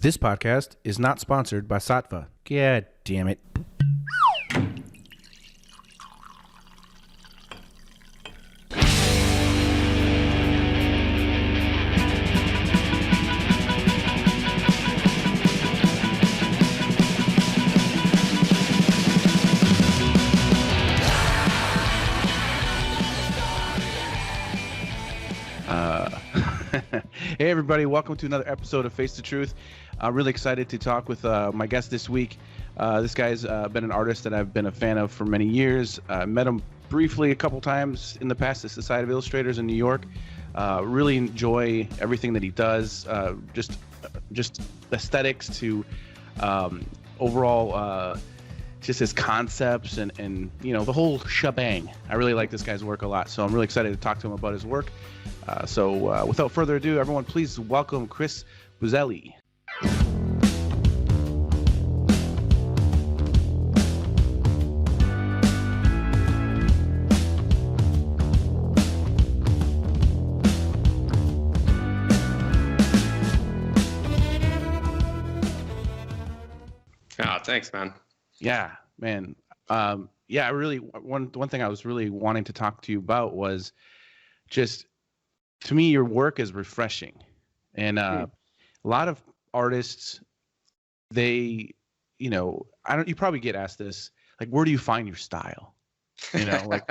This podcast is not sponsored by Sattva. God damn it. Hey everybody, welcome to another episode of Face the Truth. I'm really excited to talk with my guest this week. This guy's been an artist that I've been a fan of for many years. Met him briefly a couple times in the past at Society of Illustrators in New York. Really enjoy everything that he does, just aesthetics to overall just his concepts and you know, the whole shebang. I really like this guy's work a lot, so I'm really excited to talk to him about his work. So without further ado, everyone, please welcome Chris Buzelli. Thanks, man. Yeah, man. I really one thing I was really wanting to talk to you about was just, to me, your work is refreshing, and a lot of artists, they, you know, you probably get asked this, like, where do you find your style? You know, like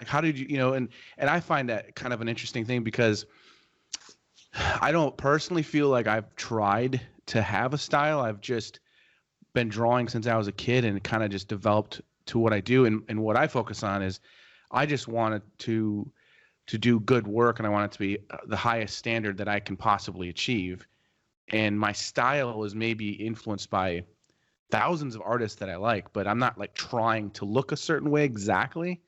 how did you know, and I find that kind of an interesting thing because I don't personally feel like I've tried to have a style. I've just been drawing since I was a kid and kind of just developed to what I do. And what I focus on is I just wanted to do good work, and I want it to be the highest standard that I can possibly achieve. And my style is maybe influenced by thousands of artists that I like, but I'm not like trying to look a certain way exactly.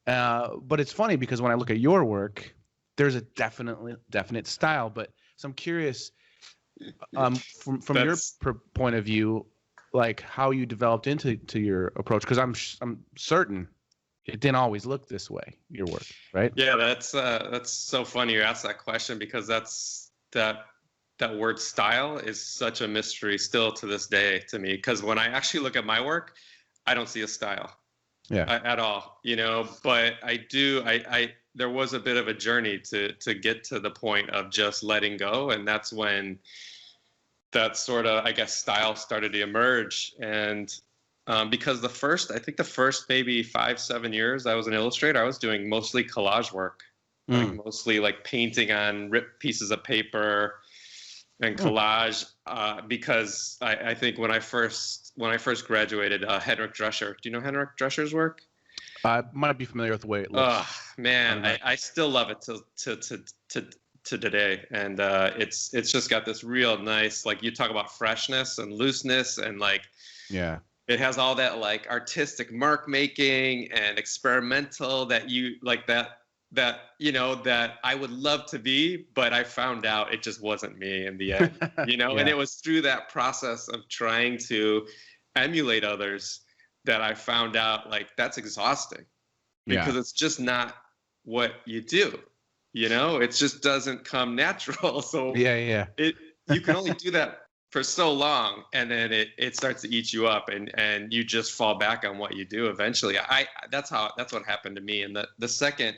But it's funny because when I look at your work, there's a definite style. But so I'm curious, from your point of view, like how you developed into your approach, because I'm certain it didn't always look this way, your work, right? Yeah, that's so funny you asked that question, because that word style is such a mystery still to this day to me, because when I actually look at my work, I don't see a style at all, you know, but there was a bit of a journey to get to the point of just letting go, and that's when that sort of, I guess, style started to emerge. And because the first maybe 5-7 years I was an illustrator, I was doing mostly collage work, like mostly like painting on ripped pieces of paper and collage. Because I think when I first graduated, Henrik Drescher. Do you know Henrik Drescher's work? I might be familiar with the way it looks. Oh man, I still love it to today, and it's just got this real nice, like, you talk about freshness and looseness, and like, yeah, it has all that like artistic mark making and experimental that you like, that you know, that I would love to be, but I found out it just wasn't me in the end, you know. Yeah. And it was through that process of trying to emulate others that I found out, like, that's exhausting, because it's just not what you do. You know, it just doesn't come natural. So you can only do that for so long, and then it starts to eat you up, and you just fall back on what you do eventually. That's what happened to me. And the second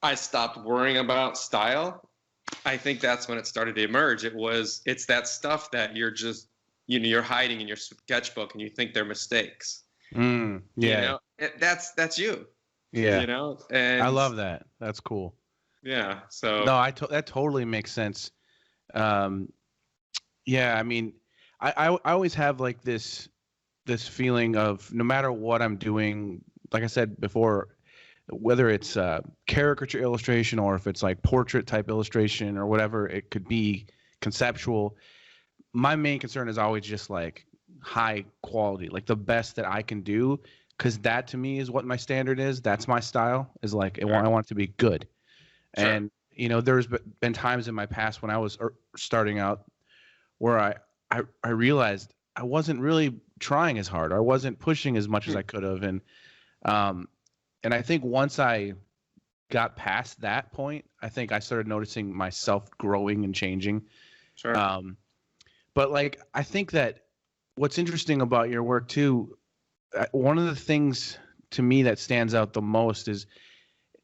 I stopped worrying about style, I think that's when it started to emerge. It's that stuff that you're just, you know, you're hiding in your sketchbook and you think they're mistakes. You know, that's you. Yeah. You know, and I love that. That's cool. Yeah. So no, that totally makes sense. Yeah, I mean, I always have like this feeling of, no matter what I'm doing, like I said before, whether it's caricature illustration or if it's like portrait type illustration or whatever it could be, conceptual, my main concern is always just like high quality, like the best that I can do, because that to me is what my standard is. That's my style, is like, I want it to be good. Sure. And, you know, there's been times in my past when I was starting out where I realized I wasn't really trying as hard. I wasn't pushing as much as I could have. And I think once I got past that point, I think I started noticing myself growing and changing. Sure. But like, I think that what's interesting about your work too, one of the things to me that stands out the most is,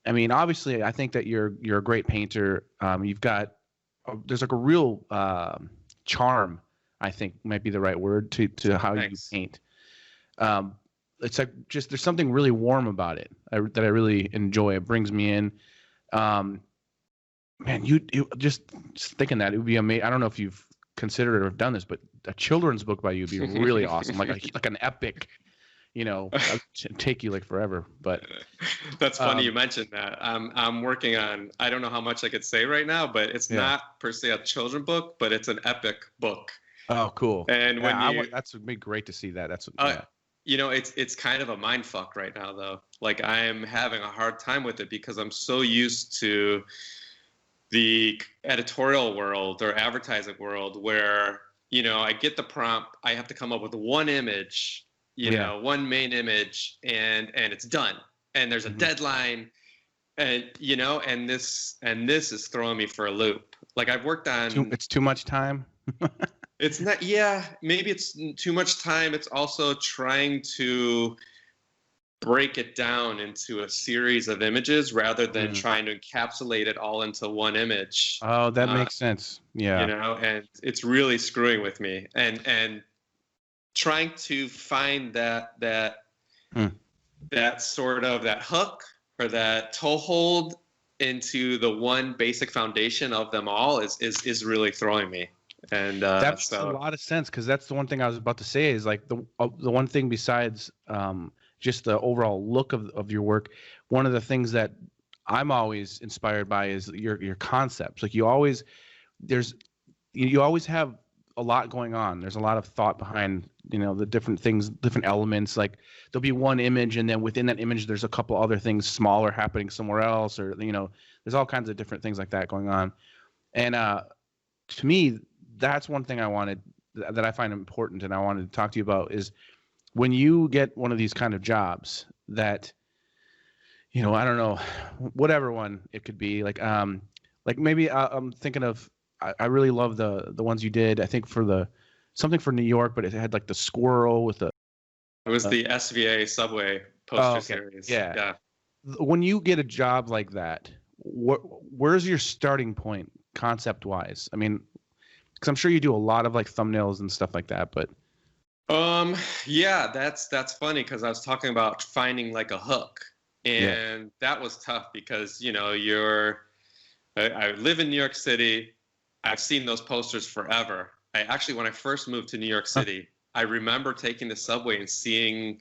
I mean, obviously, I think that you're a great painter. You've got there's like a real charm, I think might be the right word to how Thanks. you paint. It's like just there's something really warm about it that I really enjoy. It brings me in. Man, you just thinking that it would be amazing. I don't know if you've considered or have done this, but a children's book by you would be really awesome, like an epic. Take you like forever. But that's funny you mentioned that. I'm working on. I don't know how much I could say right now, but it's not per se a children's book, but it's an epic book. Oh, cool. And that's would be great to see that. That's it's kind of a mind fuck right now though. Like I am having a hard time with it because I'm so used to the editorial world or advertising world where, I get the prompt, I have to come up with one image, one main image and it's done. And there's a deadline and, and this is throwing me for a loop. Like I've worked on. It's too much time. It's not, maybe it's too much time. It's also trying to break it down into a series of images rather than trying to encapsulate it all into one image. Oh, that makes sense. Yeah. And it's really screwing with me and trying to find that sort of that hook or that toehold into the one basic foundation of them all is really throwing me. And that makes a lot of sense because that's the one thing I was about to say is like the one thing besides just the overall look of your work. One of the things that I'm always inspired by is your concepts. Like you always have a lot going on. There's a lot of thought behind the different things, different elements. Like there'll be one image, and then within that image, there's a couple other things smaller happening somewhere else, or there's all kinds of different things like that going on. And to me, that's one thing that I find important, and I wanted to talk to you about is when you get one of these kind of jobs that, I don't know, whatever one it could be, like maybe I'm thinking of, I really love the ones you did. I think for something for New York, but it had like the squirrel with the. It was the SVA subway poster series. Yeah. When you get a job like that, where's your starting point concept wise? I mean, because I'm sure you do a lot of like thumbnails and stuff like that, but. That's funny because I was talking about finding like a hook, and that was tough because I live in New York City. I've seen those posters forever. When I first moved to New York City, I remember taking the subway and seeing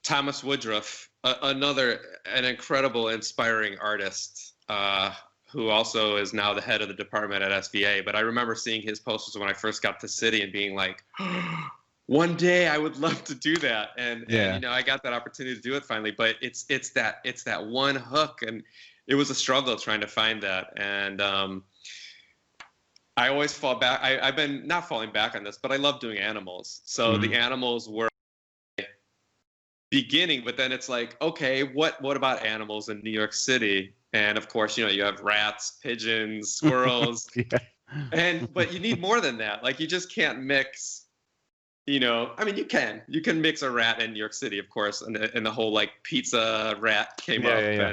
Thomas Woodruff, an incredible, inspiring artist, who also is now the head of the department at SVA. But I remember seeing his posters when I first got to the city and being like, one day I would love to do that. And I got that opportunity to do it finally. But it's that one hook, and it was a struggle trying to find that. And I always fall back. I've been not falling back on this, but I love doing animals. So the animals were beginning, but then it's like, okay, what about animals in New York City? And of course, you have rats, pigeons, squirrels, but you need more than that. Like you just can't mix. I mean, you can mix a rat in New York City, of course, and the whole like pizza rat came up. Yeah.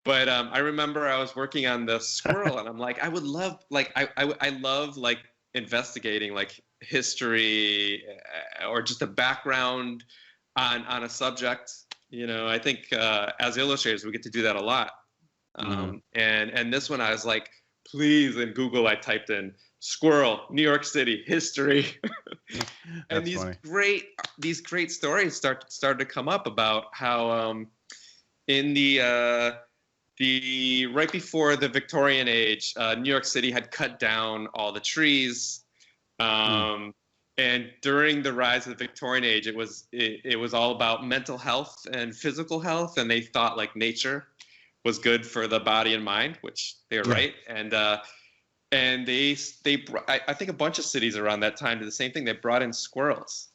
But I remember I was working on the squirrel, and I'm like, I would love, like, I love like investigating like history or just a background on a subject. I think as illustrators we get to do that a lot. And this one I was like, please, in Google I typed in squirrel, New York City history, and these great stories started to come up about how in the right before the Victorian age, New York City had cut down all the trees, and during the rise of the Victorian age, it was all about mental health and physical health, and they thought like nature was good for the body and mind, which they're right, and they I think a bunch of cities around that time did the same thing. They brought in squirrels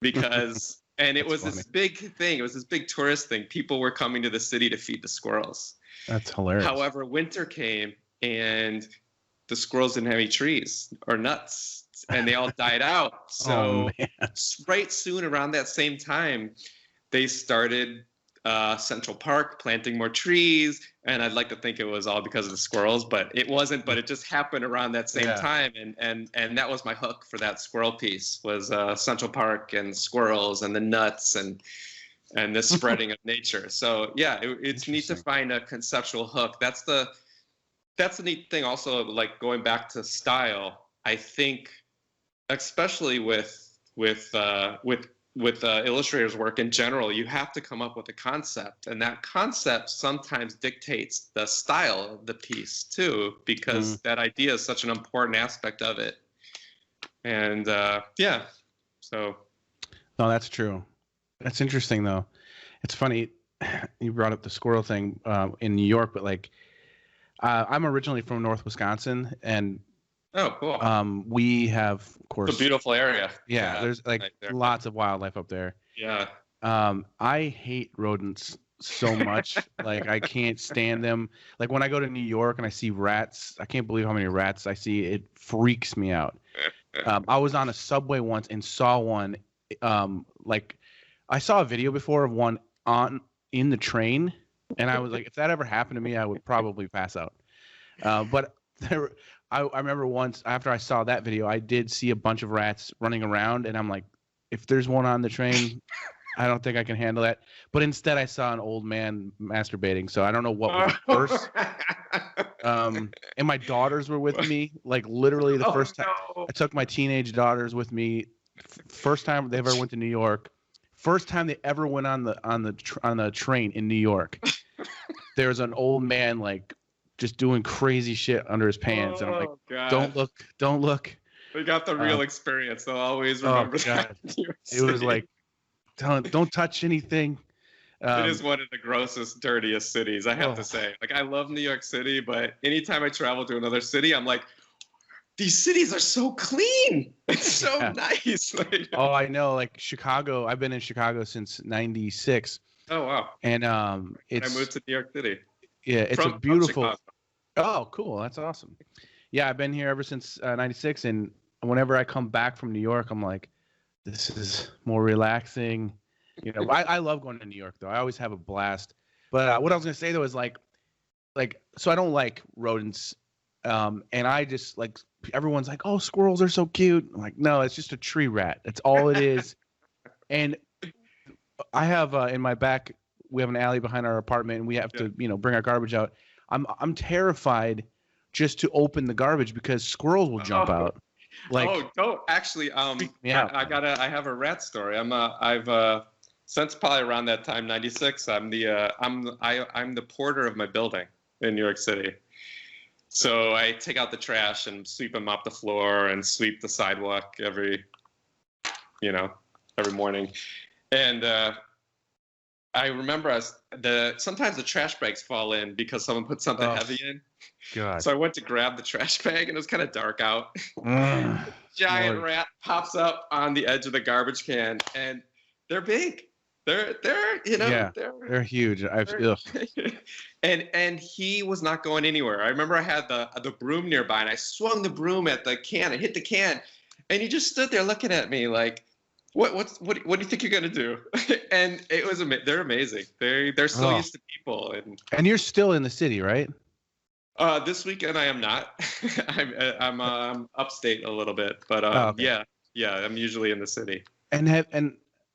because. And it was funny. This big thing. It was this big tourist thing. People were coming to the city to feed the squirrels. That's hilarious. However, winter came and the squirrels didn't have any trees or nuts. and they all died out. So man. right soon around that same time, they started Central Park planting more trees, and I'd like to think it was all because of the squirrels, but it wasn't. But it just happened around that same time, and that was my hook for that squirrel piece was Central Park and squirrels and the nuts and the spreading of nature. So yeah, it's neat to find a conceptual hook. That's the neat thing. Also, like going back to style, I think, especially with illustrators' work in general, you have to come up with a concept, and that concept sometimes dictates the style of the piece too, because that idea is such an important aspect of it. And so. No, that's true. That's interesting though. It's funny you brought up the squirrel thing in New York, but like I'm originally from North Wisconsin, and oh, cool. We have, of course, it's a beautiful area. Yeah, there's like lots of wildlife up there. Yeah. I hate rodents so much. Like I can't stand them. Like when I go to New York and I see rats, I can't believe how many rats I see. It freaks me out. I was on a subway once and saw one. Like I saw a video before of one in the train, and I was like, if that ever happened to me, I would probably pass out. But I remember once after I saw that video, I did see a bunch of rats running around, and I'm like, if there's one on the train, I don't think I can handle that. But instead, I saw an old man masturbating, so I don't know what was worse. And my daughters were with me, like literally the first time. I took my teenage daughters with me. First time they ever went to New York. First time they ever went on the train in New York. There's an old man like just doing crazy shit under his pants, and I'm like, God. Don't look. They got the real experience. They'll always remember that. It was like, don't touch anything. It is one of the grossest, dirtiest cities, I have to say. Like, I love New York City, but anytime I travel to another city, I'm like, these cities are so clean. It's so nice. Like, I know. Like Chicago, I've been in Chicago since '96. Oh wow! And I moved to New York City. Yeah, it's a beautiful. Oh, cool! That's awesome. Yeah, I've been here ever since '96, and whenever I come back from New York, I'm like, this is more relaxing. You know, I love going to New York though. I always have a blast. But what I was gonna say though is like, so I don't like rodents, and I just like. Everyone's like, oh, squirrels are so cute. I'm like, no, it's just a tree rat. That's all it is. And I have in my back, we have an alley behind our apartment, and we have to, bring our garbage out. I'm terrified just to open the garbage because squirrels will jump out. Like, don't actually. I have a rat story. I've since probably around that time, '96. I'm the porter of my building in New York City. So I take out the trash and sweep and mop the floor and sweep the sidewalk every morning. And I remember sometimes the trash bags fall in because someone put something heavy in. God. So I went to grab the trash bag, and it was kind of dark out. Giant rat pops up on the edge of the garbage can, and they're big. They're huge. And he was not going anywhere. I remember I had the broom nearby, and I swung the broom at the can. I hit the can, and he just stood there looking at me like, what do you think you're gonna do? And it was they're amazing. They're so used to people. And you're still in the city, right? This weekend I am not. I'm upstate a little bit, but okay. Yeah, I'm usually in the city. And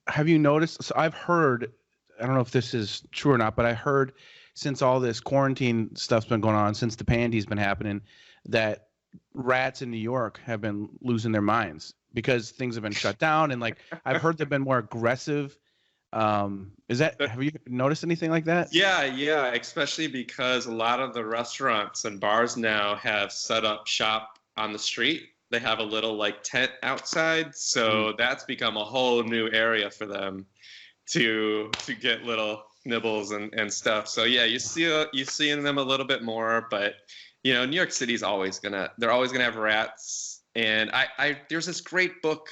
have you noticed? So I've heard, I don't know if this is true or not, but I heard since all this quarantine stuff's been going on, since the pandy's been happening, that rats in New York have been losing their minds because things have been shut down. And like, I've heard they've been more aggressive. Have you noticed anything like that? Yeah. Especially because a lot of the restaurants and bars now have set up shop on the street. They have a little like tent outside, so that's become a whole new area for them to get little nibbles and stuff. So yeah, you see them a little bit more, but New York City's they're always gonna have rats. And there's this great book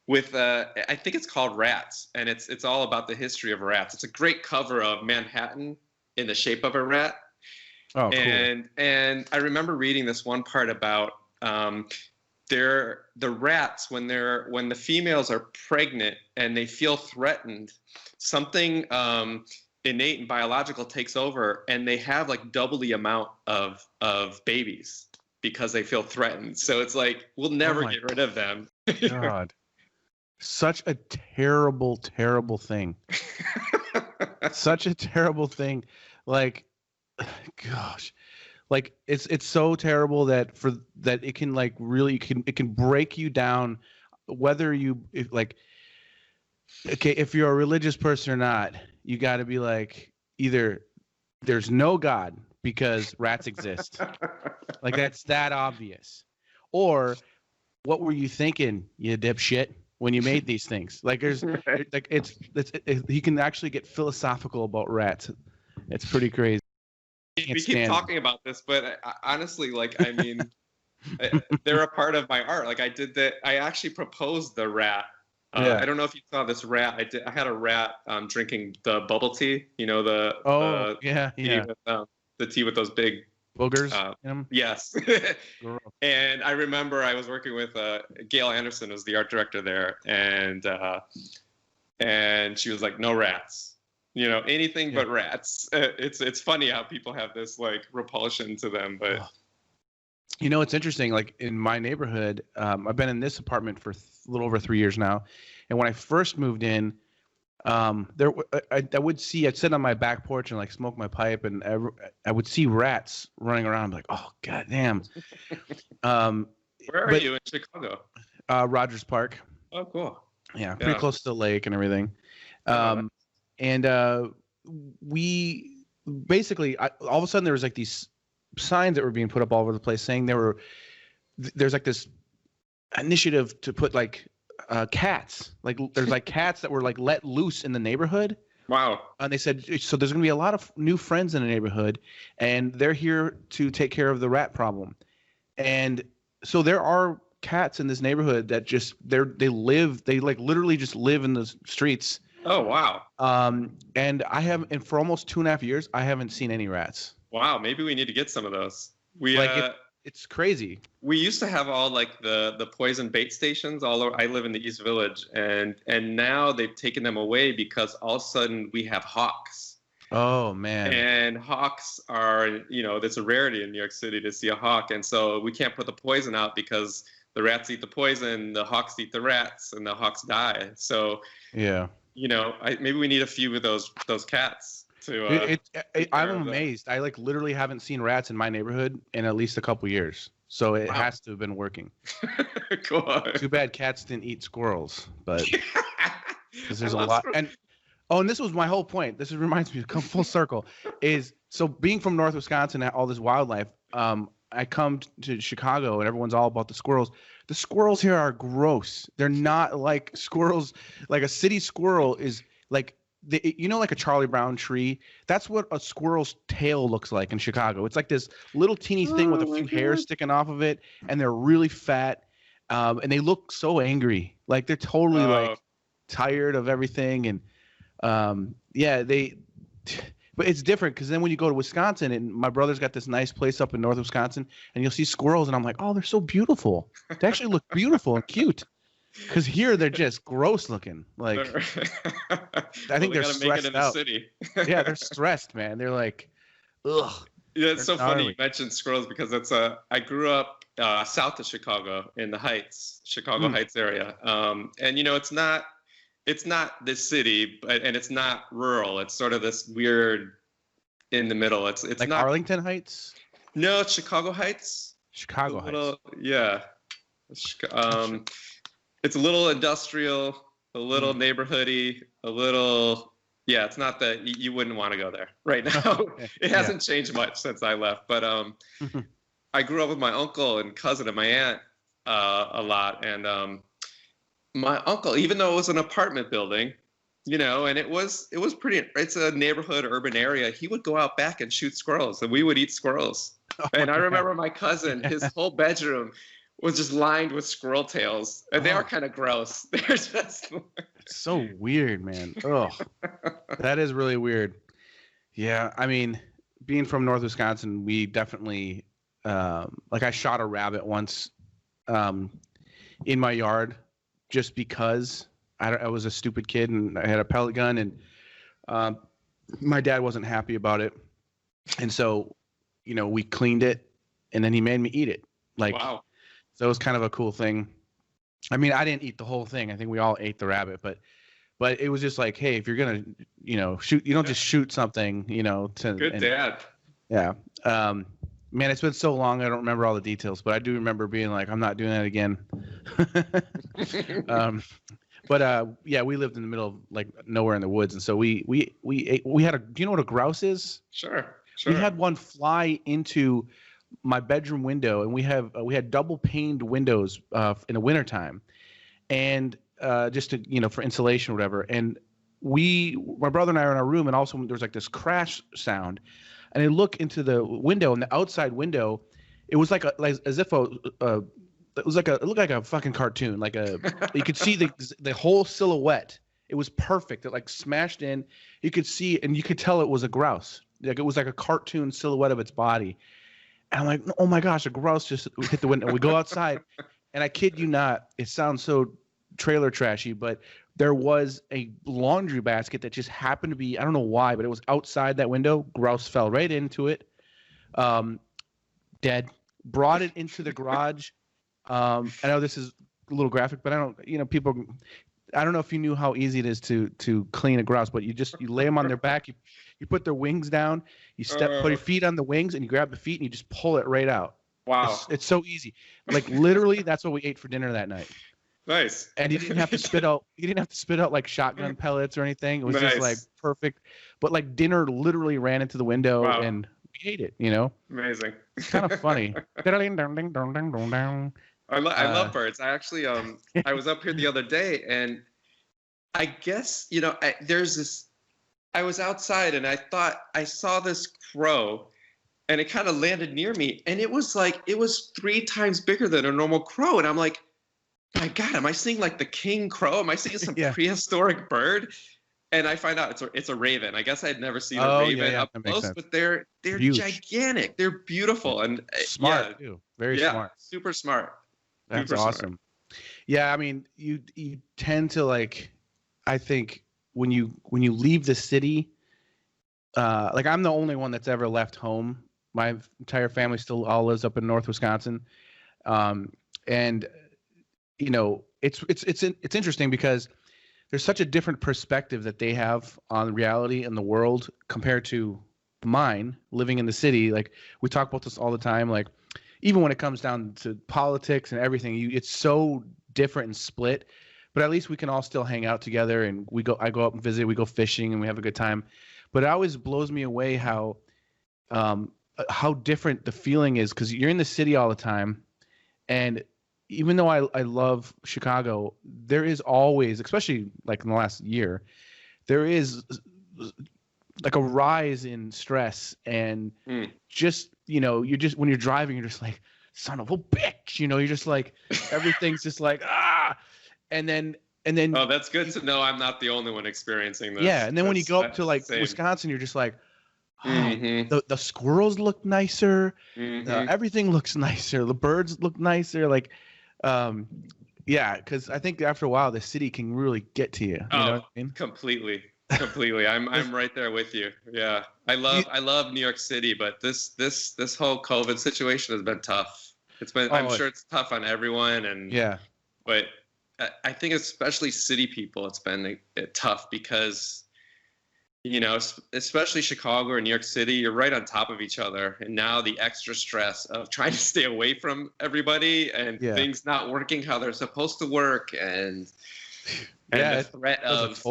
with I think it's called Rats, and it's all about the history of rats. It's a great cover of Manhattan in the shape of a rat. Oh, cool. And I remember reading this one part about the rats when the females are pregnant and they feel threatened, something innate and biological takes over, and they have like double the amount of babies because they feel threatened. So it's like we'll never get rid of them. God, such a terrible, terrible thing. Such a terrible thing. Like, gosh, like it's so terrible that it can like really it can break you down, whether if you're a religious person or not. You got to be like, either there's no God because rats exist, like that's that obvious, or what were you thinking, you dipshit, when you made these things? Like there's like you can actually get philosophical about rats. It's pretty crazy. We keep talking about this, but honestly, like, I mean, they're a part of my art. Like I did that. I actually proposed the rat. I don't know if you saw this rat. I had a rat drinking the bubble tea. You know, the tea with those big boogers in them. Yes. And I remember I was working with Gail Anderson, was the art director there, and she was like, "No rats. You know, anything but rats." It's funny how people have this like repulsion to them, but. You know, it's interesting. Like in my neighborhood, I've been in this apartment for a little over 3 years now, and when I first moved in, I would see. I'd sit on my back porch and like smoke my pipe, and I would see rats running around. I'm like, oh goddamn. Where are you in Chicago? Rogers Park. Oh, cool. Yeah, pretty close to the lake and everything. And we basically, all of a sudden there was like these signs that were being put up all over the place saying there's like this initiative to put like cats, like there's like cats that were like let loose in the neighborhood. Wow. And they said, so there's going to be a lot of new friends in the neighborhood, and they're here to take care of the rat problem. And so there are cats in this neighborhood that just they like literally just live in the streets. Oh wow. And for almost 2.5 years I haven't seen any rats. Wow, maybe we need to get some of those. It's crazy. We used to have all like the poison bait stations all over. I live in the East Village, and now they've taken them away because all of a sudden we have hawks. Oh man. And hawks are, that's a rarity in New York City to see a hawk, and so we can't put the poison out because the rats eat the poison, the hawks eat the rats, and the hawks die. So yeah, maybe we need a few of those cats. I'm amazed. I like literally haven't seen rats in my neighborhood in at least a couple years, so it has to have been working. Cool. Too bad cats didn't eat squirrels, but because there's a lot. And this was my whole point. This reminds me to come full circle. Is so being from North Wisconsin, all this wildlife. I come to Chicago and everyone's all about the squirrels. The squirrels here are gross. They're not like squirrels. Like a city squirrel is like. Like a Charlie Brown tree. That's what a squirrel's tail looks like in Chicago. It's like this little teeny thing with a few hairs sticking off of it, and they're really fat, and they look so angry. Like they're totally like tired of everything, and but it's different because then when you go to Wisconsin, and my brother's got this nice place up in North Wisconsin, and you'll see squirrels, and I'm like, oh, they're so beautiful. They actually look beautiful and cute. Because here they're just gross looking. Like, I think they're stressed out. Yeah, they're stressed, man. They're like, ugh. Yeah, it's so funny you mentioned squirrels because I grew up south of Chicago in the Heights, Chicago Heights area, and it's not this city, and it's not rural. It's sort of this weird in the middle. It's like not Arlington Heights. No, it's Chicago Heights. Chicago Heights. Yeah. It's a little industrial, a little neighborhoody, a little, it's not that you wouldn't want to go there right now. It hasn't changed much since I left, but I grew up with my uncle and cousin and my aunt a lot. And my uncle, even though it was an apartment building, and it was pretty, it's a neighborhood, urban area, he would go out back and shoot squirrels, and we would eat squirrels. And I remember my cousin, his whole bedroom was just lined with squirrel tails, and they are kind of gross. They're just it's so weird, man. Oh, that is really weird. Yeah, I mean, being from North Wisconsin, we definitely like I shot a rabbit once in my yard just because I was a stupid kid and I had a pellet gun, and my dad wasn't happy about it. And so, we cleaned it and then he made me eat it. Like, wow. So it was kind of a cool thing. I mean, I didn't eat the whole thing. I think we all ate the rabbit, but it was just like, hey, if you're going to, shoot, you don't just shoot something, Good dad. Yeah. Man, it's been so long. I don't remember all the details, but I do remember being like, I'm not doing that again. But yeah, we lived in the middle of like nowhere in the woods. And so we had do you know what a grouse is? Sure. We had one fly into my bedroom window, and we had double paned windows in the wintertime, and just to for insulation or whatever. And my brother and I are in our room, and also there was like this crash sound, and I look into the window, and the outside window, it was like as if it looked like a fucking cartoon, you could see the whole silhouette. It was perfect. It like smashed in. You could see, and you could tell it was a grouse. Like it was like a cartoon silhouette of its body. And I'm like, oh my gosh, a grouse just hit the window. We go outside, and I kid you not, it sounds so trailer trashy, but there was a laundry basket that just happened to be, I don't know why, but it was outside that window. Grouse fell right into it. Dead. Brought it into the garage. I know this is a little graphic, but I don't, people, I don't know if you knew how easy it is to clean a grouse, but you lay them on their back, you put their wings down, you put your feet on the wings, and you grab the feet and you just pull it right out. Wow. It's so easy. Like literally, that's what we ate for dinner that night. Nice. And you didn't have to spit out like shotgun pellets or anything. It was just like perfect. But like dinner literally ran into the window and we ate it, Amazing. It's kind of funny. I love birds. I actually, I was up here the other day, and I guess, I was outside and I thought I saw this crow, and it kind of landed near me, and it was 3 times bigger than a normal crow. And I'm like, my God, am I seeing like the king crow? Am I seeing some prehistoric bird? And I find out it's a raven. I guess I'd never seen a raven up close, but they're gigantic. They're beautiful and smart too. Very smart. Super smart. That's awesome. Yeah, I mean, you tend to like, I think when you leave the city, like I'm the only one that's ever left home. My entire family still all lives up in North Wisconsin, and it's interesting because there's such a different perspective that they have on reality and the world compared to mine living in the city. Like we talk about this all the time. Like even when it comes down to politics and everything, it's so different and split. But at least we can all still hang out together, and I go up and visit. We go fishing and we have a good time. But it always blows me away how different the feeling is, because you're in the city all the time, and even though I love Chicago, there is always, especially like in the last year, there is like a rise in stress and just, you're just, when you're driving, you're just like, son of a bitch, you're just like, everything's just like, and then, oh, that's good to know. I'm not the only one experiencing this. Yeah. And then when you go up to like Wisconsin, you're just like, the squirrels look nicer. Everything looks nicer. The birds look nicer. Like, yeah, because I think after a while the city can really get to you. You know what I mean? Completely. I'm right there with you. Yeah, I love New York City, but this whole COVID situation has been tough. It's been I'm sure it's tough on everyone, and but I think especially city people, it's been tough because especially Chicago or New York City, you're right on top of each other. And now the extra stress of trying to stay away from everybody and things not working how they're supposed to work. And the threat of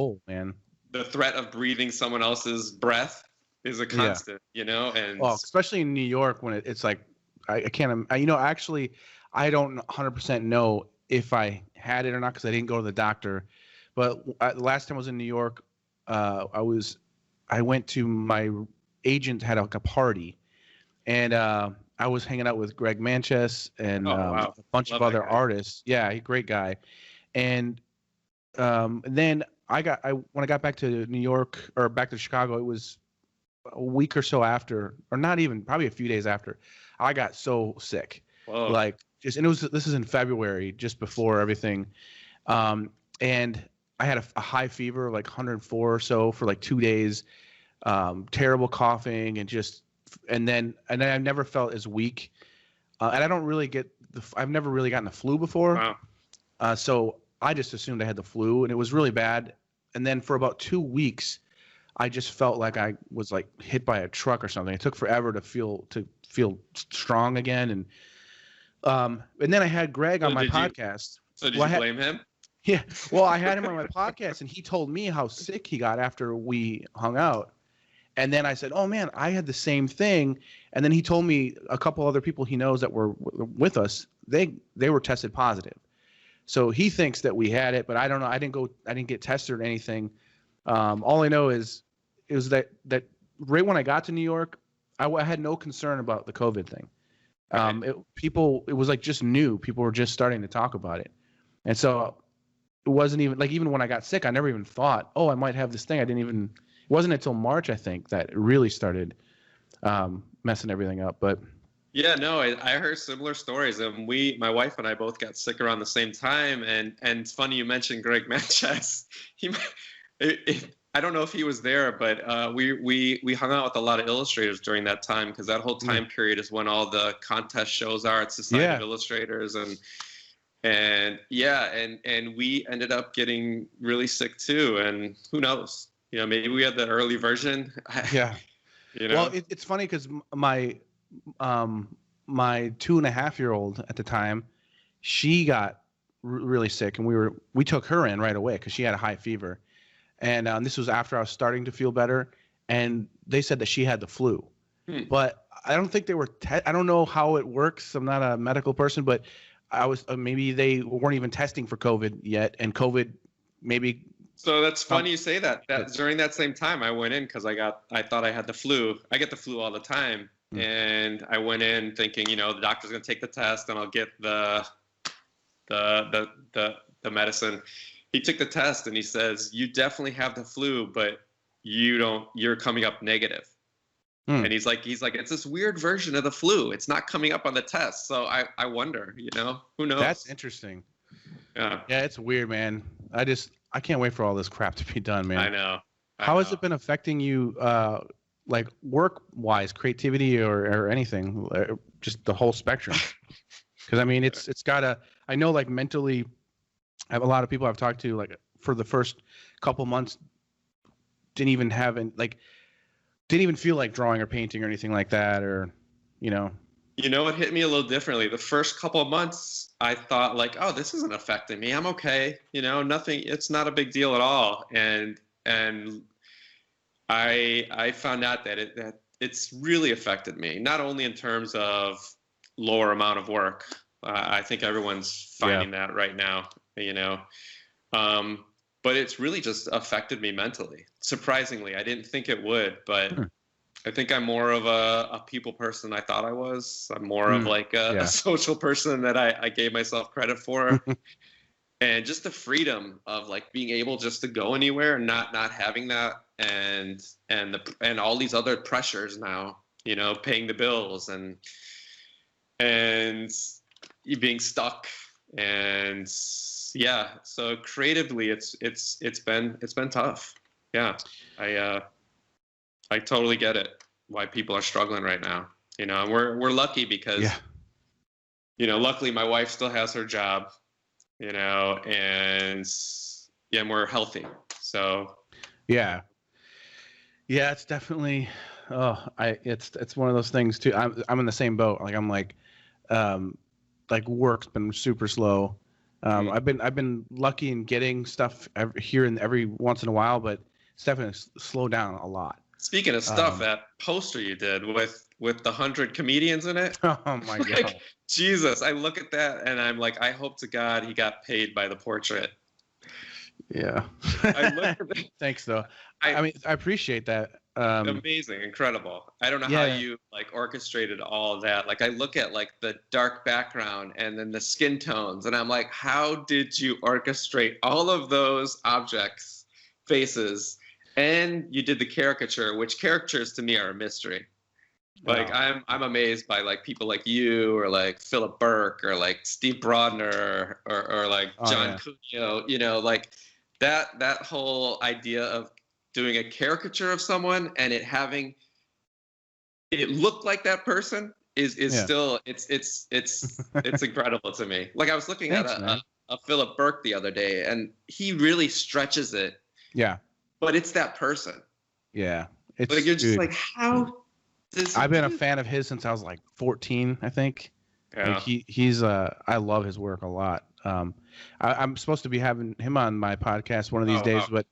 the threat of breathing someone else's breath is a constant, and especially in New York when it's like, I can't, actually, I don't 100% know if I had it or not, because I didn't go to the doctor. But the last time I was in New York, I went to my agent had like a party, and I was hanging out with Greg Manchess and a bunch of other artists. Yeah, he's a great guy. And then when I got back to New York, or back to Chicago, it was a week or so after, or not even, probably a few days after, I got so sick. Whoa. Like and this is in February, just before everything. And I had a high fever, like 104 or so for like 2 days, terrible coughing and then I never felt as weak. And I don't really I've never really gotten the flu before. Wow. So I just assumed I had the flu, and it was really bad. And then for about 2 weeks, I just felt like I was like hit by a truck or something. It took forever to feel strong again. And then I had Greg on my podcast. Did you blame him? Yeah. Well, I had him on my podcast, and he told me how sick he got after we hung out. And then I said, "Oh man, I had the same thing." And then he told me a couple other people he knows that were with us, they were tested positive. So he thinks that we had it, but I don't know. I didn't get tested or anything. All I know is that right when I got to New York, I had no concern about the COVID thing. It was like just new. People were just starting to talk about it. And so it wasn't even like, even when I got sick, I never even thought, oh, I might have this thing. It wasn't until March, I think, that it really started messing everything up. But yeah, no, I heard similar stories, and my wife and I both got sick around the same time. And it's funny you mentioned Greg Manchas. I don't know if he was there, but we hung out with a lot of illustrators during that time, because that whole time period is when all the contest shows are at Society of Illustrators, and we ended up getting really sick too. And who knows? Maybe we had the early version. Yeah. Well, it's funny because my 2.5-year-old at the time, she got really sick, and we took her in right away because she had a high fever. And this was after I was starting to feel better, and they said that she had the flu. But I don't think they were. I don't know how it works. I'm not a medical person, but I was. Maybe they weren't even testing for COVID yet, and COVID maybe. So that's funny you say that. That during that same time, I went in because I thought I had the flu. I get the flu all the time, and I went in thinking, the doctor's gonna take the test, and I'll get the medicine. He took the test and he says, "You definitely have the flu, but you're coming up negative." And he's like, it's this weird version of the flu. It's not coming up on the test. So I wonder, who knows? That's interesting. Yeah. Yeah, it's weird, man. I can't wait for all this crap to be done, man. I know. How has it been affecting you, like work-wise, creativity or anything, just the whole spectrum? Because I mean, it's gotta. I know, like mentally, I have a lot of people I've talked to, like for the first couple months, didn't even feel like drawing or painting or anything like that, or. It hit me a little differently. The first couple of months, I thought like, oh, this isn't affecting me. I'm okay. Nothing. It's not a big deal at all. And I found out that it's really affected me. Not only in terms of lower amount of work. I think everyone's finding that right now. But it's really just affected me mentally. Surprisingly, I didn't think it would, but. I think I'm more of a people person than I thought I was. I'm more of like a social person that I gave myself credit for. And just the freedom of like being able just to go anywhere and not having that and all these other pressures now, paying the bills and you being stuck. And so creatively it's been tough. Yeah. I totally get it, why people are struggling right now. And we're lucky because, luckily my wife still has her job, and we're healthy. So. Yeah, it's definitely, it's one of those things too. I'm in the same boat. Like I'm like work's been super slow. I've been lucky in getting stuff every once in a while, but it's definitely slowed down a lot. Speaking of stuff, that poster you did with the 100 comedians in it. Oh my God. Jesus, I look at that and I'm like, I hope to God he got paid by the portrait. Yeah. I look at that. Thanks though. I mean, I appreciate that. Amazing, incredible. I don't know how you like orchestrated all of that. Like I look at like the dark background and then the skin tones and I'm like, how did you orchestrate all of those objects, faces? And you did the caricature, which caricatures to me are a mystery. Like I'm amazed by like people like you or like Philip Burke or like Steve Brodner or like John Cuneo, you know, like that whole idea of doing a caricature of someone and it look like that person is still it's incredible to me. Like I was looking at a Philip Burke the other day and he really stretches it. Yeah. But it's that person. Yeah. It's like you're just like, how I've been a fan of his since I was like 14, I think. Yeah. Like he's I love his work a lot. I'm supposed to be having him on my podcast one of these days, but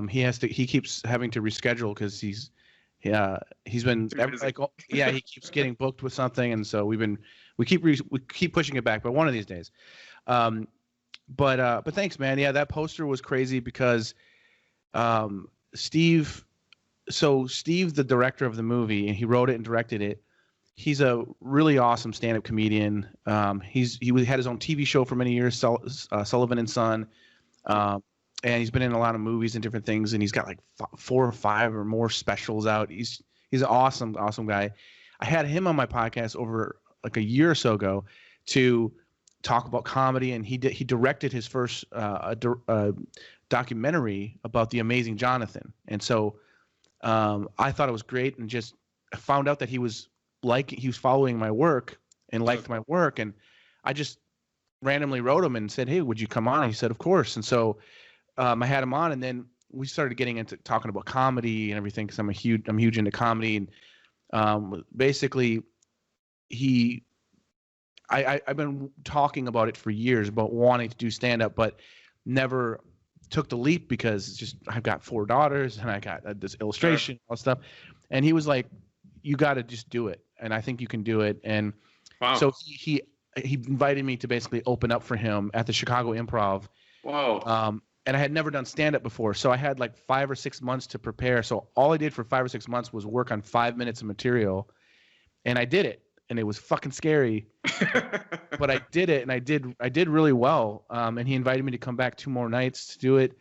he keeps having to reschedule because he's been like he keeps getting booked with something, and so we keep pushing it back, but one of these days. But thanks, man. Yeah, that poster was crazy because Steve, the director of the movie, and he wrote it and directed it. He's a really awesome stand-up comedian. He had his own TV show for many years, Sullivan and Son, and he's been in a lot of movies and different things. And he's got like 4 or 5 or more specials out. He's an awesome guy. I had him on my podcast over like a year or so ago to talk about comedy, and he directed his first documentary about the amazing Jonathan. And so I thought it was great, and just found out that he was following my work and liked my work, and I just randomly wrote him and said, "Hey, would you come on?" And he said, "Of course." And so I had him on, and then we started getting into talking about comedy and everything because I'm huge into comedy, and basically I've been talking about it for years about wanting to do stand up, but never took the leap because it's just I've got 4 daughters and I got this illustration, all stuff, and he was like, "You got to just do it, and I think you can do it." And so he invited me to basically open up for him at the Chicago Improv. Wow. And I had never done stand up before, so I had like 5 or 6 months to prepare. So all I did for 5 or 6 months was work on 5 minutes of material, and I did it. And it was fucking scary, but I did it, and I did really well. And he invited me to come back 2 more nights to do it.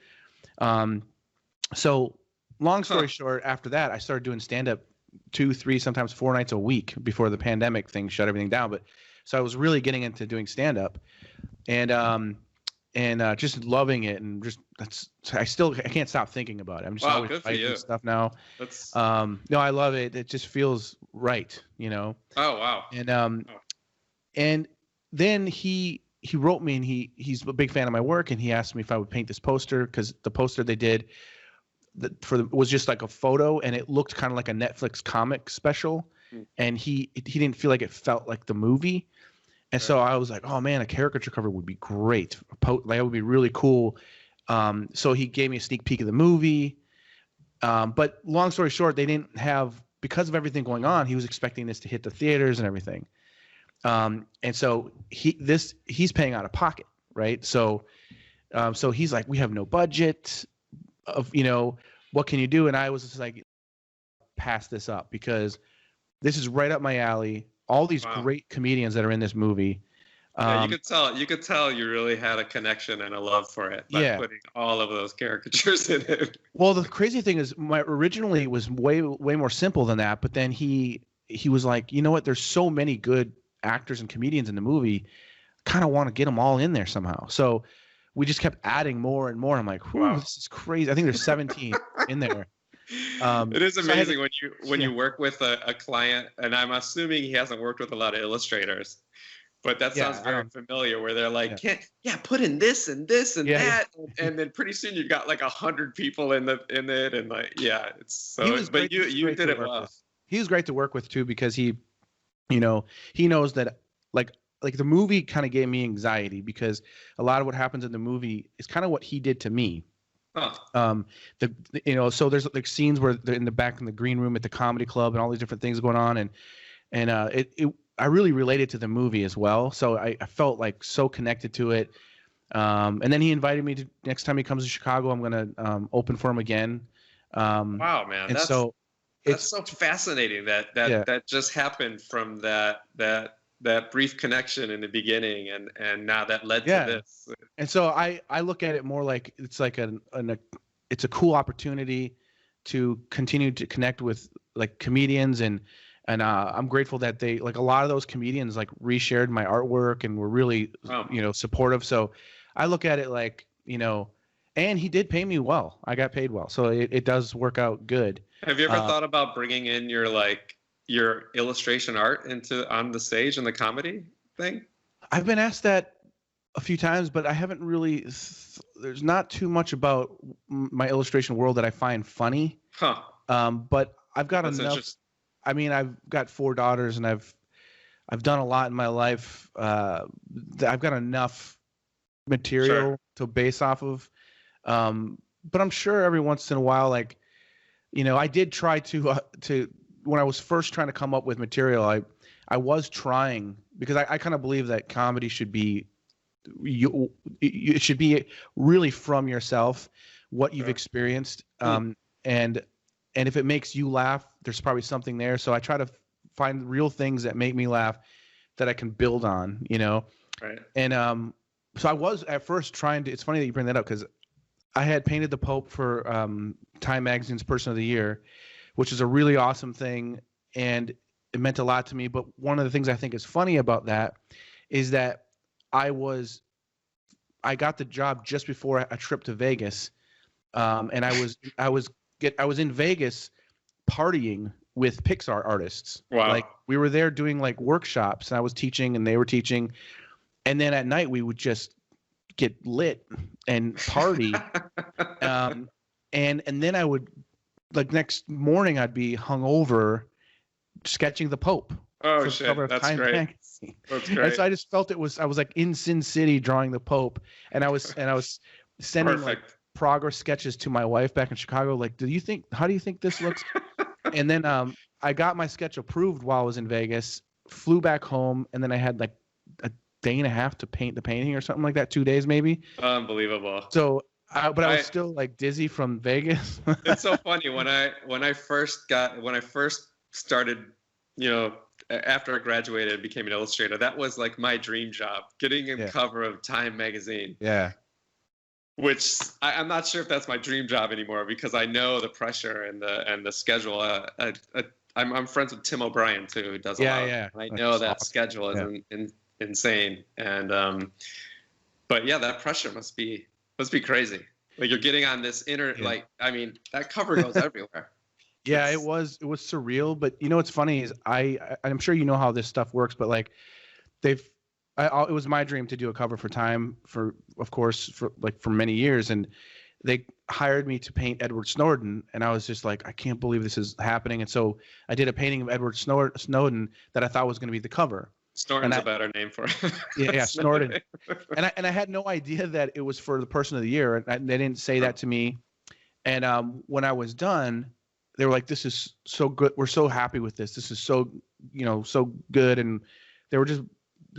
So long story short, after that, I started doing stand-up 2, 3, sometimes 4 nights a week before the pandemic thing shut everything down. But so I was really getting into doing stand-up, and just loving it, and just I can't stop thinking about it. I'm just always writing stuff now. No, I love it. It just feels right, you know. Oh wow. And then he wrote me, and he's a big fan of my work, and he asked me if I would paint this poster, because the poster they did was just like a photo, and it looked kind of like a Netflix comic special, and he didn't feel like it felt like the movie. And so I was like, oh man, a caricature cover would be great. Like, that would be really cool. So he gave me a sneak peek of the movie. But long story short, they didn't have, because of everything going on, he was expecting this to hit the theaters and everything. And so he's paying out of pocket, right? So he's like, we have no budget what can you do? And I was just like, pass this up, because this is right up my alley. All these great comedians that are in this movie. You could tell you really had a connection and a love for it by putting all of those caricatures in it. Well, the crazy thing is, originally it was way more simple than that. But then he was like, you know what? There's so many good actors and comedians in the movie. Kind of want to get them all in there somehow. So we just kept adding more and more. I'm like, this is crazy. I think there's 17 in there. It is amazing when you work with a client, and I'm assuming he hasn't worked with a lot of illustrators, but that sounds very familiar, where they're like, put in this and this and that, and then pretty soon you've got like 100 people in it, and like, it's so. But you did it well. He was great to work with too, because he knows that like the movie kind of gave me anxiety, because a lot of what happens in the movie is kind of what he did to me. So there's like scenes where they're in the back in the green room at the comedy club and all these different things going on, and I really related to the movie as well. So I felt like so connected to it. And then he invited me to, next time he comes to Chicago, I'm gonna open for him again. Wow, man! And that's so fascinating that just happened from that brief connection in the beginning, and now that led to this. And so I look at it more like it's like it's a cool opportunity to continue to connect with like comedians and And I'm grateful that they, like, a lot of those comedians like reshared my artwork and were really, supportive. So I look at it like, and he did pay me well. I got paid well. So it does work out good. Have you ever thought about bringing in your illustration art on the stage in the comedy thing? I've been asked that a few times, but I haven't really, there's not too much about my illustration world that I find funny. Huh. But I've got enough. I mean, I've got 4 daughters, and I've done a lot in my life. I've got enough material to base off of. But I'm sure every once in a while, like, I did try to when I was first trying to come up with material, I was trying, because I kind of believe that comedy should be, it should be really from yourself, what you've experienced. And if it makes you laugh, there's probably something there. So I try to find real things that make me laugh that I can build on, Right. And so I was at first trying to, it's funny that you bring that up, because I had painted the Pope for Time Magazine's Person of the Year, which is a really awesome thing. And it meant a lot to me. But one of the things I think is funny about that is that I got the job just before a trip to Vegas. And I was in Vegas partying with Pixar artists. Wow. Like, we were there doing like workshops, and I was teaching and they were teaching. And then at night we would just get lit and party. And then I would, like, next morning I'd be hungover sketching the Pope. Oh shit. That's Time great. Magazine. That's great. And so I just felt I was like in Sin City drawing the Pope, and I was sending like progress sketches to my wife back in Chicago. Like, how do you think this looks? And then I got my sketch approved while I was in Vegas, flew back home, and then I had like a day and a half to paint the painting or something like that, 2 days maybe. Unbelievable. So, but I was still like dizzy from Vegas. It's so funny when I first started, after I graduated and became an illustrator, that was like my dream job, getting a cover of Time Magazine. Yeah. Which I'm not sure if that's my dream job anymore, because I know the pressure and the schedule. I'm friends with Tim O'Brien too, who does a lot. Yeah. I know that schedule is insane, and but yeah, that pressure must be crazy. Like, you're getting on this that cover goes everywhere. Yeah, it was surreal. But what's funny is I'm sure you know how this stuff works, but like it was my dream to do a cover for Time for many years, and they hired me to paint Edward Snowden, and I was just like, I can't believe this is happening. And so I did a painting of Edward Snowden that I thought was going to be the cover. Snowden's a better name for it. Yeah, Snowden. And I had no idea that it was for the Person of the Year, and they didn't say that to me. And when I was done, they were like, "This is so good. We're so happy with this. This is so so good." And they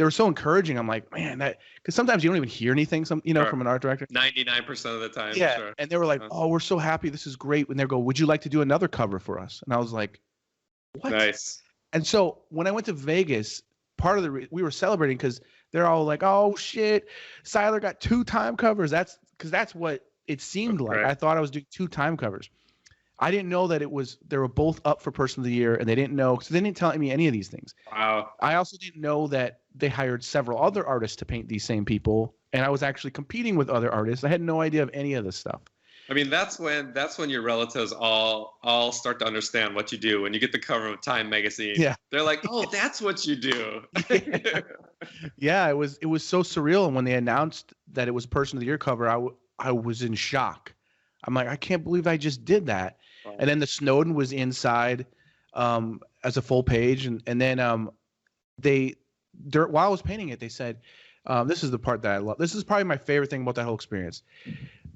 were so encouraging. I'm like, man, because sometimes you don't even hear anything, from an art director. 99% of the time. Yeah. Sure. And they were like, "Oh, we're so happy. This is great." And they go, "Would you like to do another cover for us?" And I was like, "What?" Nice. And so when I went to Vegas, part of we were celebrating because they're all like, "Oh shit, Seiler got 2 Time covers." That's what it seemed like. I thought I was doing 2 Time covers. I didn't know that they were both up for Person of the Year, and they didn't know, because they didn't tell me any of these things. Wow. I also didn't know that they hired several other artists to paint these same people, and I was actually competing with other artists. I had no idea of any of this stuff. I mean, that's when your relatives all start to understand what you do. When you get the cover of Time Magazine, they're like, "Oh, that's what you do." Yeah, it was so surreal. And when they announced that it was Person of the Year cover, I was in shock. I'm like, I can't believe I just did that. Wow. And then the Snowden was inside as a full page, and then while I was painting it, they said, this is the part that I love. This is probably my favorite thing about that whole experience.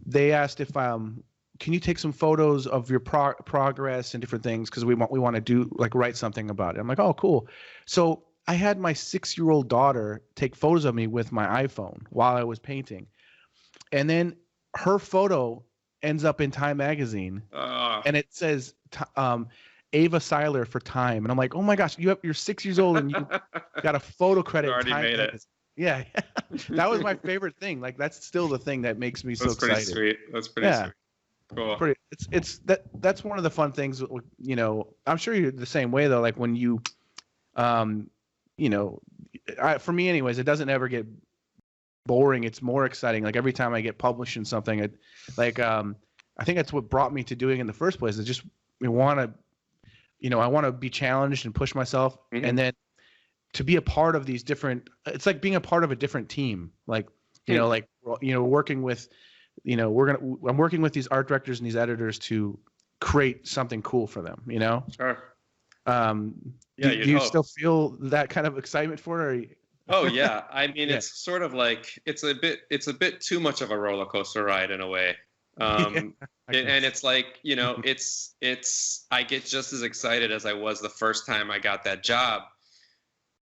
They asked if can you take some photos of your progress and different things, because we want to do, like, write something about it. I'm like, oh, cool. So I had my 6-year-old daughter take photos of me with my iPhone while I was painting, and then her photo ends up in Time Magazine, and it says Ava Seiler for Time, and I'm like, oh my gosh, you're 6 years old and you got a photo credit. You already Time made Magazine. it. Yeah, that was my favorite thing. Like, that's still the thing that makes me so excited. That's pretty sweet. Cool. pretty. That's one of the fun things. You know, I'm sure you're the same way though. Like when you, you know, for me anyways, it doesn't ever get boring. It's more exciting. Like every time I get published in something, I think that's what brought me to doing it in the first place. Is just I want to be challenged and push myself, and then to be a part of these different. It's like being a part of a different team. Like working with, I'm working with these art directors and these editors to create something cool for them. You know. Sure. Do you still feel that kind of excitement for it? Oh yeah, I mean it's sort of like it's a bit too much of a roller coaster ride in a way. And it's like, I get just as excited as I was the first time I got that job,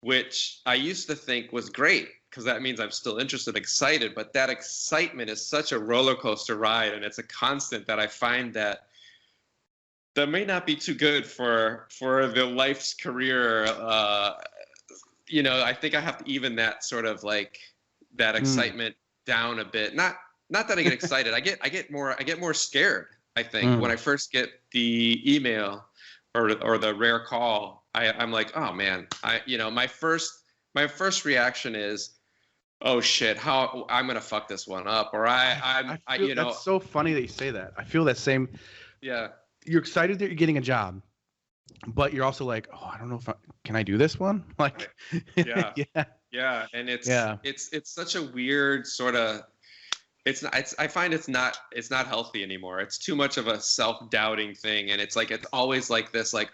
which I used to think was great because that means I'm still interested, excited, but that excitement is such a roller coaster ride, and it's a constant that I find that may not be too good for the life's career. I think I have to even that sort of like that excitement down a bit. Not that I get excited. I get more scared, I think, when I first get the email or the rare call. I'm like, oh man, my first reaction is, oh shit, how I'm gonna fuck this one up, or that's so funny that you say that. I feel that same. Yeah. You're excited that you're getting a job, but you're also like, oh, I don't know can I do this one? Like, yeah, and it's such a weird sort of. I find it's not healthy anymore. It's too much of a self-doubting thing, and it's always like this, like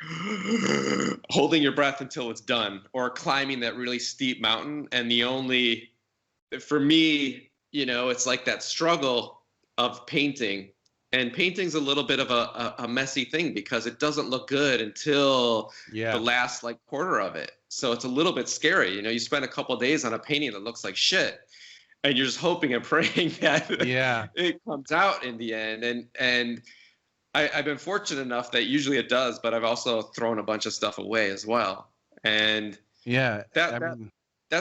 holding your breath until it's done, or climbing that really steep mountain. And for me, it's like that struggle of painting. And painting's a little bit of a messy thing because it doesn't look good until the last quarter of it. So it's a little bit scary. You spend a couple of days on a painting that looks like shit, and you're just hoping and praying that it comes out in the end. And I've been fortunate enough that usually it does, but I've also thrown a bunch of stuff away as well. And that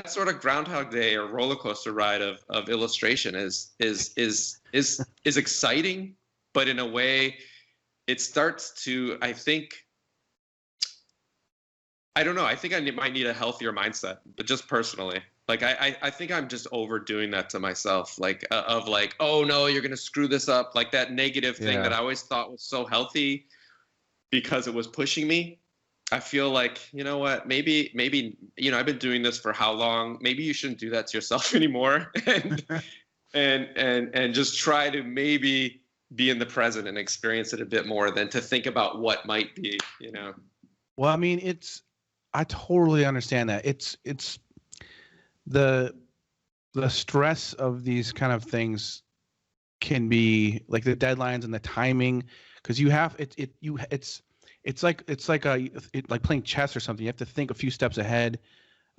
sort of Groundhog Day or roller coaster ride of illustration is exciting. But in a way, it starts to, I don't know. I think I might need a healthier mindset, but just personally. Like, I think I'm just overdoing that to myself. Oh no, you're going to screw this up. Like that negative thing that I always thought was so healthy because it was pushing me. I feel like, you know what, maybe, I've been doing this for how long? Maybe you shouldn't do that to yourself anymore. and just try to maybe be in the present and experience it a bit more than to think about what might be, Well, I mean, I totally understand that. It's the stress of these kind of things can be like the deadlines and the timing, because you have it's like playing chess or something. You have to think a few steps ahead.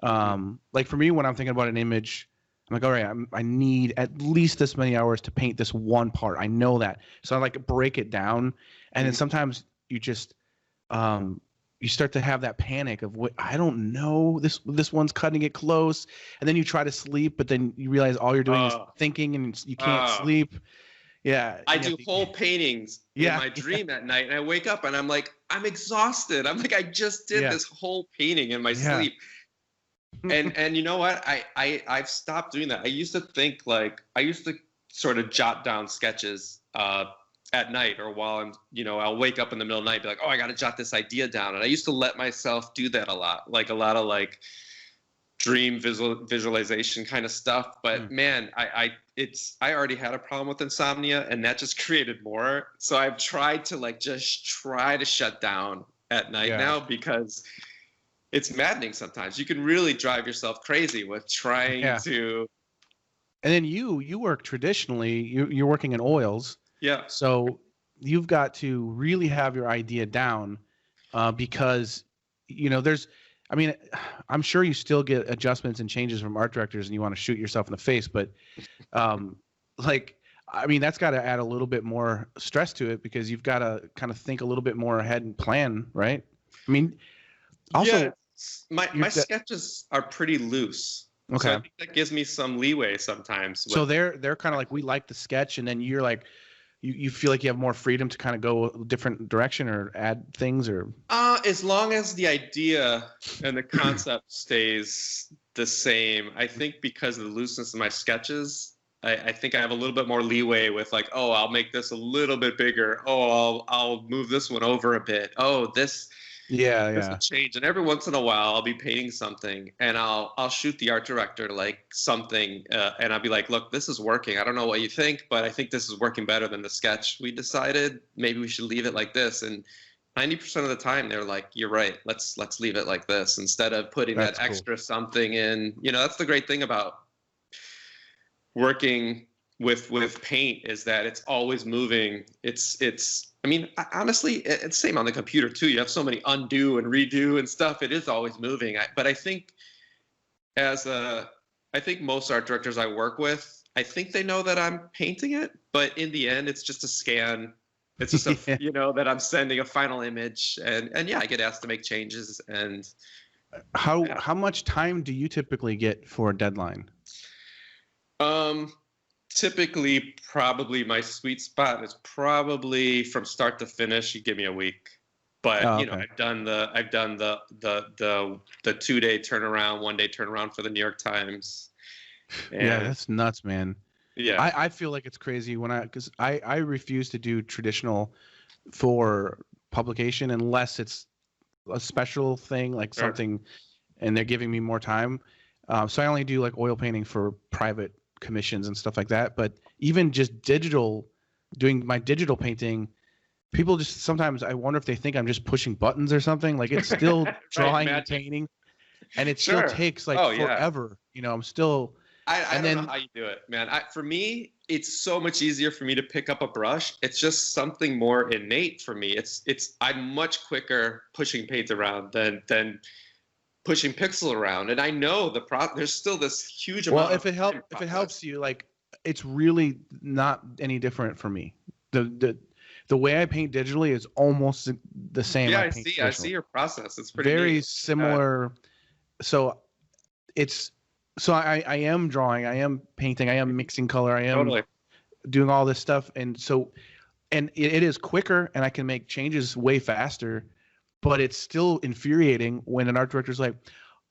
Like for me, when I'm thinking about an image, I'm like, all right, I need at least this many hours to paint this one part. I know that. So I break it down. And then sometimes you just, you start to have that panic of I don't know, this one's cutting it close. And then you try to sleep, but then you realize all you're doing is thinking and you can't sleep. Yeah. I do whole paintings in my dream at night, and I wake up and I'm like, I'm exhausted. I'm like, I just did this whole painting in my sleep. And you know what? I've stopped doing that. I used to think I used to sort of jot down sketches at night, or while I'm, I'll wake up in the middle of the night and be like, oh, I got to jot this idea down. And I used to let myself do that a lot of dream visualization kind of stuff. But man, I already had a problem with insomnia, and that just created more. So I've tried to just try to shut down at night now, because it's maddening sometimes. You can really drive yourself crazy with trying to. And then you work traditionally, you're working in oils. Yeah. So you've got to really have your idea down, because, I'm sure you still get adjustments and changes from art directors and you want to shoot yourself in the face, but that's got to add a little bit more stress to it, because you've got to kind of think a little bit more ahead and plan, right? I mean, also, my sketches are pretty loose. Okay. So I think that gives me some leeway sometimes. So they're kind of like, we like the sketch, and then you're like, you feel like you have more freedom to kind of go a different direction or add things, or as long as the idea and the concept stays the same. I think because of the looseness of my sketches, I think I have a little bit more leeway with like, oh, I'll make this a little bit bigger. Oh, I'll move this one over a bit. Oh, this will change. And every once in a while, I'll be painting something, and I'll shoot the art director like something, and I'll be like, look, this is working. I don't know what you think, but I think this is working better than the sketch we decided. Maybe we should leave it like this. And 90% of the time, they're like, you're right. Let's leave it like this instead of putting that extra something in. You know, that's the great thing about working with paint, is that it's always moving. I mean, honestly, it's same on the computer too. You have so many undo and redo and stuff. It is always moving. But I think I think most art directors I work with, I think they know that I'm painting it, but in the end, it's just a scan. It's just that I'm sending a final image, and I get asked to make changes. And how much time do you typically get for a deadline? Typically, probably my sweet spot is probably from start to finish. You give me a week, but I've done the 2-day turnaround, 1-day turnaround for the New York Times. And yeah, that's nuts, man. Yeah, I feel like it's crazy because I refuse to do traditional for publication unless it's a special thing, like something, and they're giving me more time. So I only do like oil painting for private commissions and stuff like that. But even just doing my digital painting, people just sometimes I wonder if they think I'm just pushing buttons or something. Like it's still drawing and painting, and it still takes like forever. I'm still. I don't know how you do it, man. For me, it's so much easier for me to pick up a brush. It's just something more innate for me. I'm much quicker pushing paint around than pushing pixel around, and I know there's still this huge amount. Well, if it helps you, like it's really not any different for me. The way I paint digitally is almost the same. Yeah, I see your process. It's pretty very neat. similar. So I am drawing, I am painting, I am mixing color, I am doing all this stuff, and it is quicker, and I can make changes way faster. But it's still infuriating when an art director's like,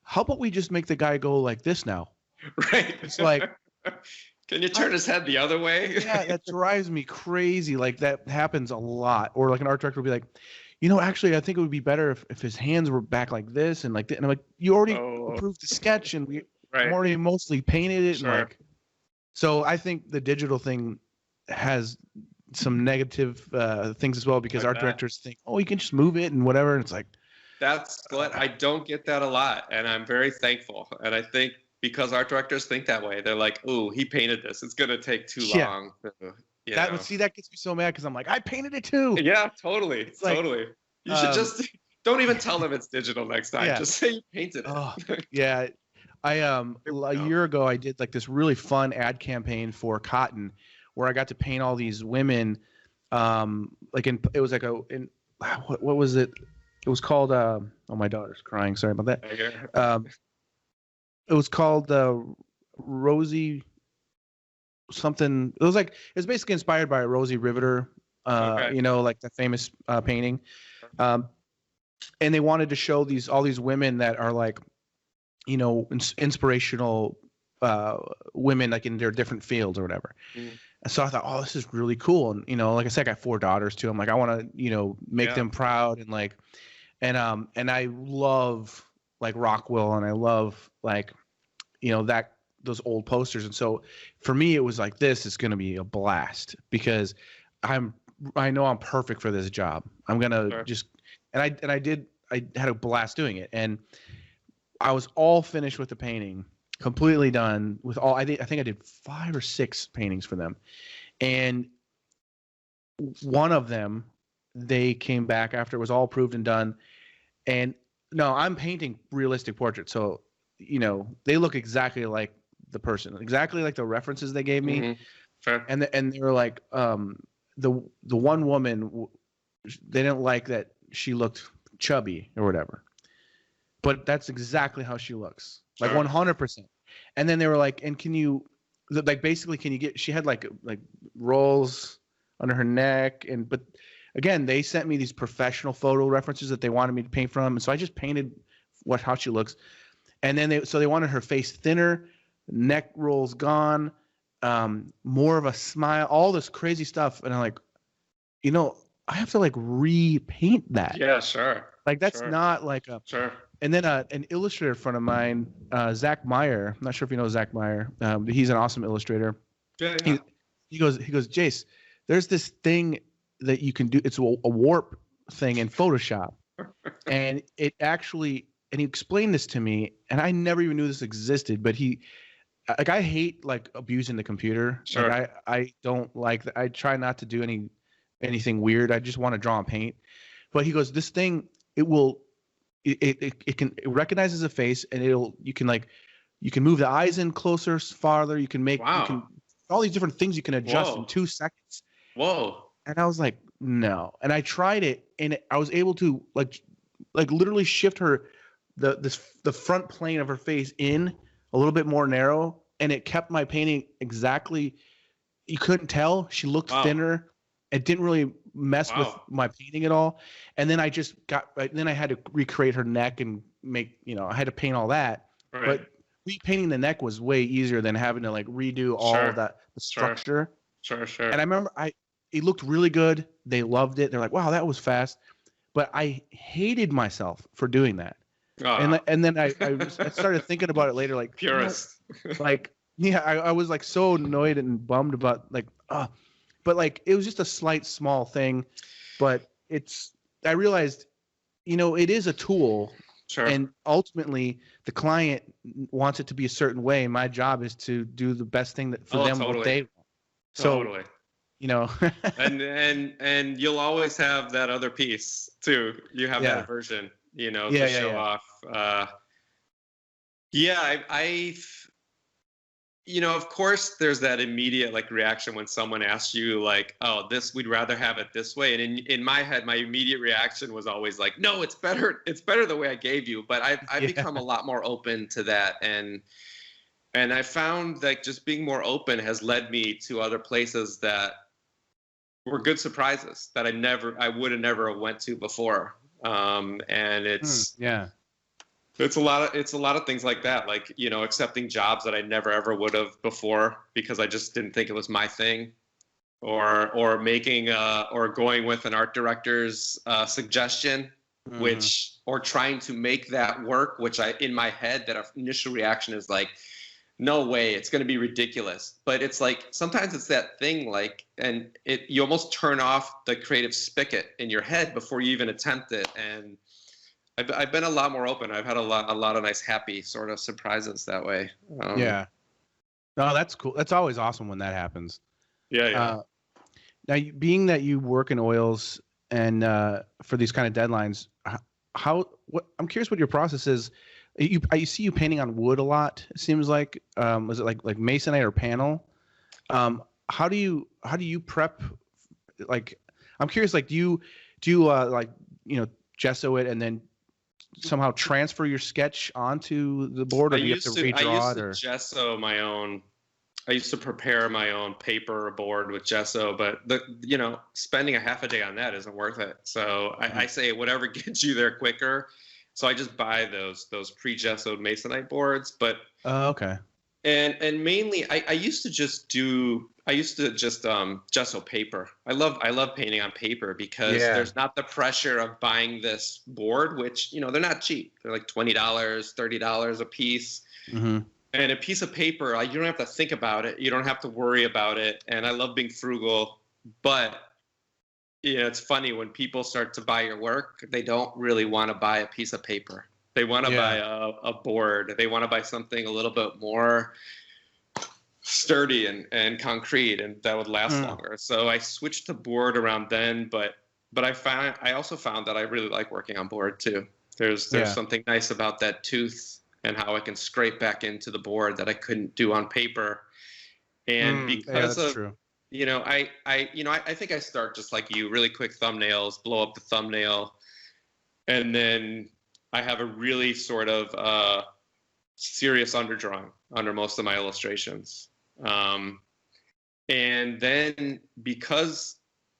how about we just make the guy go like this now? Right. It's like, can you turn his head the other way? Yeah, that drives me crazy. Like that happens a lot. Or like an art director will be like, actually, I think it would be better if his hands were back like this and like that. And I'm like, you already approved the sketch, and we already mostly painted it. Sure. And like, so I think the digital thing has some negative things as well, because art directors think, you can just move it and whatever, and it's like, that's what I don't get that a lot, and I'm very thankful. And I think because art directors think that way, they're like, "Ooh, he painted this. It's gonna take too long." That gets me so mad, because I'm like, I painted it too. Yeah, totally, it's totally. Like, you should just don't even tell them it's digital next time. Just say you painted it. Yeah, I a year ago I did like this really fun ad campaign for Cotton, where I got to paint all these women, it was like what was it? It was called my daughter's crying. Sorry about that. It was called Rosie something. It was basically inspired by a Rosie Riveter, like the famous painting. And they wanted to show all these women that are like, inspirational women, like in their different fields or whatever. So I thought, this is really cool. And, like I said, I got 4 daughters too. I'm like, I want to, make them proud, and like, and I love like Rockwell, and I love like, those old posters. And so for me, it was like, this is going to be a blast, because I know I'm perfect for this job. I'm going to I had a blast doing it. And I was all finished with the painting, completely done with all. I think I did 5 or 6 paintings for them, and one of them, they came back after it was all approved and done, and no, I'm painting realistic portraits, so they look exactly like the person, exactly like the references they gave me. Sure. And they were like, the one woman, they didn't like that she looked chubby or whatever, but that's exactly how she looks. Like 100%. And then they were like, and can you, like, basically, can you get, she had like rolls under her neck. But again, they sent me these professional photo references that they wanted me to paint from, and so I just painted how she looks. And then they wanted her face thinner, neck rolls gone, more of a smile, all this crazy stuff. And I'm like, I have to like repaint that. Yeah, sure. Like that's not like a sure. And then an illustrator friend of mine, Zach Meyer. I'm not sure if you know Zach Meyer. He's an awesome illustrator. Yeah. He goes, Jace, there's this thing that you can do. It's a warp thing in Photoshop, and it actually. And he explained this to me, and I never even knew this existed. But I hate like abusing the computer. Sure. Like, I don't like that. I try not to do anything weird. I just want to draw and paint. But he goes, this thing, it recognizes a face, and you can move the eyes in closer, farther. You can make all these different things you can adjust in 2 seconds. Whoa. And I was like, no. And I tried it, and I was able to like literally shift her the front plane of her face in a little bit more narrow, and it kept my painting exactly. You couldn't tell. She looked thinner. It didn't really mess with my painting at all. And then I just then I had to recreate her neck and I had to paint all that. Right. But repainting the neck was way easier than having to like redo all of that, the structure. Sure. And I remember it looked really good. They loved it. They're like, wow, that was fast. But I hated myself for doing that. And then I started thinking about it later, like purist. I was like so annoyed and bummed about but like it was just a slight small thing, but I realized, it is a tool. Sure. And ultimately the client wants it to be a certain way. My job is to do the best thing for them what they want. So, and you'll always have that other piece too. You have that version, to show off. Of course there's that immediate like reaction when someone asks you like, oh, we'd rather have it this way. And in my head, my immediate reaction was always like, no, it's better the way I gave you. But I've become a lot more open to that. And I found that just being more open has led me to other places that were good surprises that I would have never went to before. And it's It's a lot of things like that, like, accepting jobs that I never ever would have before because I just didn't think it was my thing, or making or going with an art director's suggestion, or trying to make that work, which in my head, that initial reaction is like, no way, it's going to be ridiculous. But it's like, sometimes it's that thing, like, and you almost turn off the creative spigot in your head before you even attempt it. And I've been a lot more open. I've had a lot of nice, happy sort of surprises that way. No, that's cool. That's always awesome when that happens. Yeah. Now, being that you work in oils and for these kind of deadlines, I'm curious what your process is. I see you painting on wood a lot. It seems like, was it like masonite or panel? How do you prep? Like, I'm curious. Like, do you gesso it and then somehow transfer your sketch onto the board, or do you have to redraw it? I used to gesso my own. I used to prepare my own paper board with gesso, but spending a half a day on that isn't worth it. So I say whatever gets you there quicker. So I just buy those pre-gessoed masonite boards. But okay. And mainly, I used to just gesso paper. I love painting on paper because there's not the pressure of buying this board, which, they're not cheap. They're like $20, $30 a piece. Mm-hmm. And a piece of paper, you don't have to think about it. You don't have to worry about it. And I love being frugal. But, it's funny when people start to buy your work, they don't really want to buy a piece of paper. They want to buy a board. They want to buy something a little bit more sturdy and concrete, and that would last longer. So I switched to board around then, but I also found that I really like working on board too. There's something nice about that tooth and how I can scrape back into the board that I couldn't do on paper. And because of true. I think I start just like you, really quick thumbnails, blow up the thumbnail, and then I have a really sort of serious underdrawing under most of my illustrations. And then because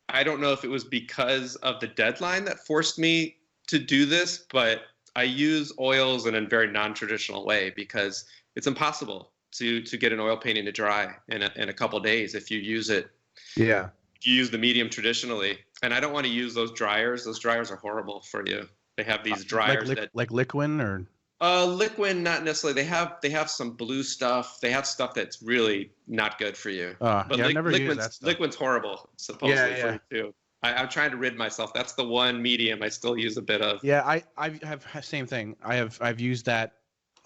I don't know if it was because of the deadline that forced me to do this, but I use oils in a very non-traditional way because it's impossible to get an oil painting to dry in a couple of days if you use it. Yeah. If you use the medium traditionally, and I don't want to use those dryers. Those dryers are horrible for you. They have these dryers like Liquin or Liquid, not necessarily. They have some blue stuff. They have stuff that's really not good for you. But yeah, I've never used that stuff. Liquid's horrible, supposedly for you too. I'm trying to rid myself. That's the one medium I still use a bit of. Yeah, I have same thing. I've used that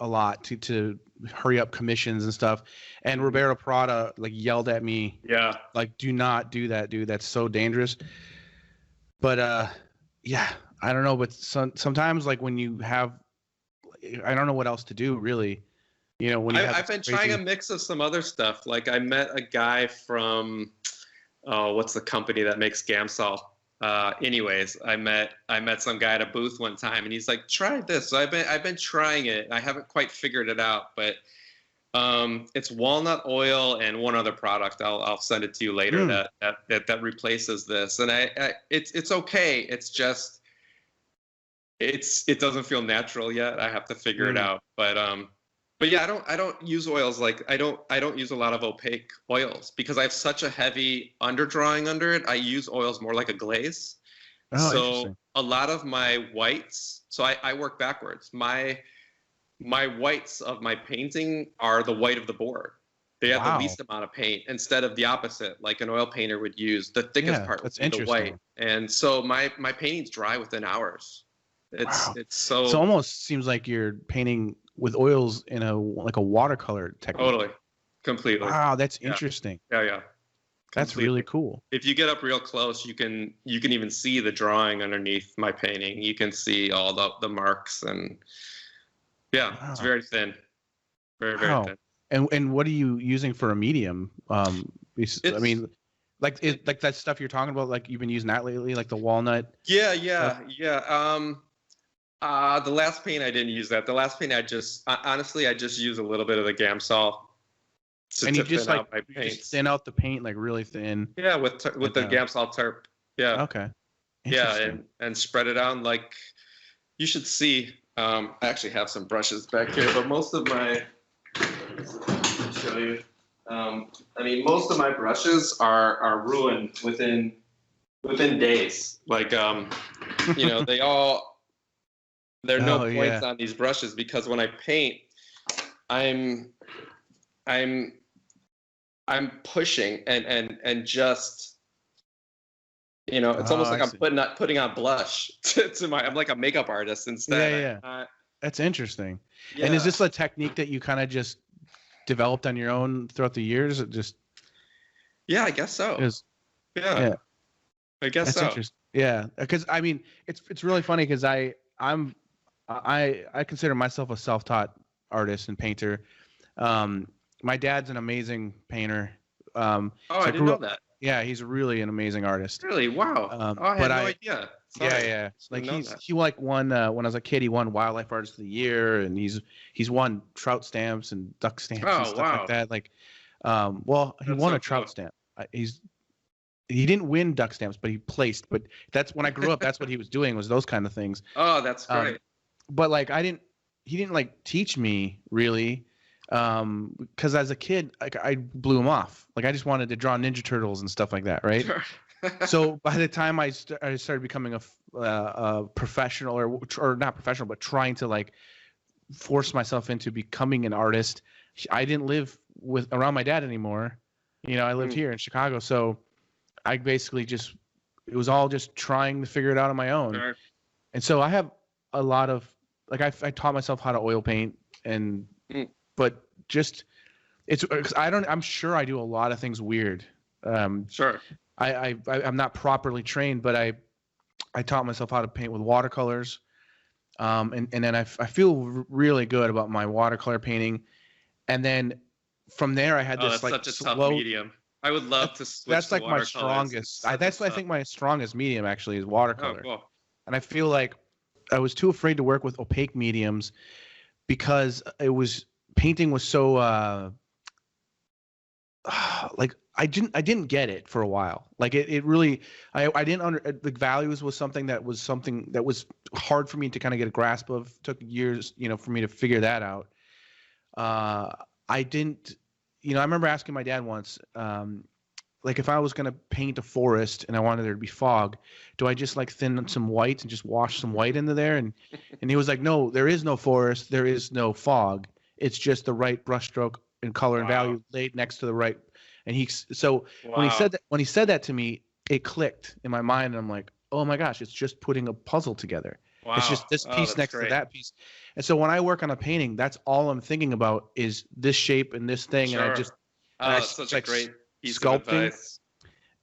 a lot to hurry up commissions and stuff. And Roberto Prada like yelled at me. Yeah. Like, do not do that, dude. That's so dangerous. But yeah, I don't know. But sometimes like when you have, I don't know what else to do really. You know, when I've been trying a mix of some other stuff. Like I met a guy from, what's the company that makes Gamsol? Anyways, I met some guy at a booth one time, and he's like, "Try this." So I've been trying it. I haven't quite figured it out, but it's walnut oil and one other product. I'll send it to you later. That replaces this, and it's okay. It's just it doesn't feel natural yet. I have to figure it out, but yeah, I don't use oils like I don't use a lot of opaque oils because I have such a heavy underdrawing under it. I use oils more like a glaze. Oh, so a lot of my whites. So I work backwards. My whites of my painting are the white of the board. They have the least amount of paint instead of the opposite, like an oil painter would use. The thickest part would be the white. And so my paintings dry within hours. It's so. It almost seems like you're painting with oils in a watercolor technique. Totally, completely. Wow, that's interesting. Yeah. That's really cool. If you get up real close, you can even see the drawing underneath my painting. You can see all the marks and It's very thin, very thin. And what are you using for a medium? I mean, like that stuff you're talking about, like you've been using that lately, like the walnut. Yeah. The last paint I didn't use that. The last paint I just use a little bit of the Gamsol. And you just like just thin out the paint like really thin. Yeah, with the Gamsol Terp. Yeah. Okay. Yeah, and spread it out like you should see. I actually have some brushes back here, but most of my I'll show you. Most of my brushes are ruined within days. Like there are no points on these brushes because when I paint, I'm pushing and just it's almost like I'm putting on blush to my. I'm like a makeup artist instead. Yeah. That's interesting. Yeah. And is this a technique that you kind of just developed on your own throughout the years? It just. Yeah, I guess so. Yeah. I guess that's so. Interesting. Yeah, because I mean, it's really funny because I consider myself a self-taught artist and painter. My dad's an amazing painter. I didn't know that. Yeah, he's really an amazing artist. Really? Wow. I had no idea. Sorry. Yeah. Like he won when I was a kid. He won Wildlife Artist of the Year, and he's won trout stamps and duck stamps and stuff like that. Like, he won a trout stamp. He didn't win duck stamps, but he placed. But that's when I grew up. That's what he was doing, was those kind of things. Oh, that's great. But like he didn't like teach me really, because as a kid, like I blew him off. Like I just wanted to draw Ninja Turtles and stuff like that, right? Sure. So by the time I started becoming a professional or not professional, but trying to like force myself into becoming an artist, I didn't live around my dad anymore. I lived here in Chicago, so I basically it was all just trying to figure it out on my own. Sure. And so I have a lot of like I taught myself how to oil paint but just I'm sure I do a lot of things weird. Sure. I'm not properly trained, but I taught myself how to paint with watercolors. And then I feel really good about my watercolor painting. And then from there I had this that's such a tough medium. I would love to switch. That's like my strongest. I think my strongest medium actually is watercolor. Oh, cool. And I feel like I was too afraid to work with opaque mediums because painting was so like I didn't get it for a while. Like it really, I didn't the values was something that was hard for me to kind of get a grasp of. Took years, for me to figure that out. I didn't, I remember asking my dad once, like if I was going to paint a forest and I wanted there to be fog, do I just like thin some white and just wash some white into there? And he was like, no, there is no forest. There is no fog. It's just the right brushstroke and color and value laid next to the right. And when he said that to me, it clicked in my mind. And I'm like, oh my gosh, it's just putting a puzzle together. Wow. It's just this piece next to that piece. And so when I work on a painting, that's all I'm thinking about is this shape and this thing. Sure. And I just, that's such a great piece sculpting. Of advice.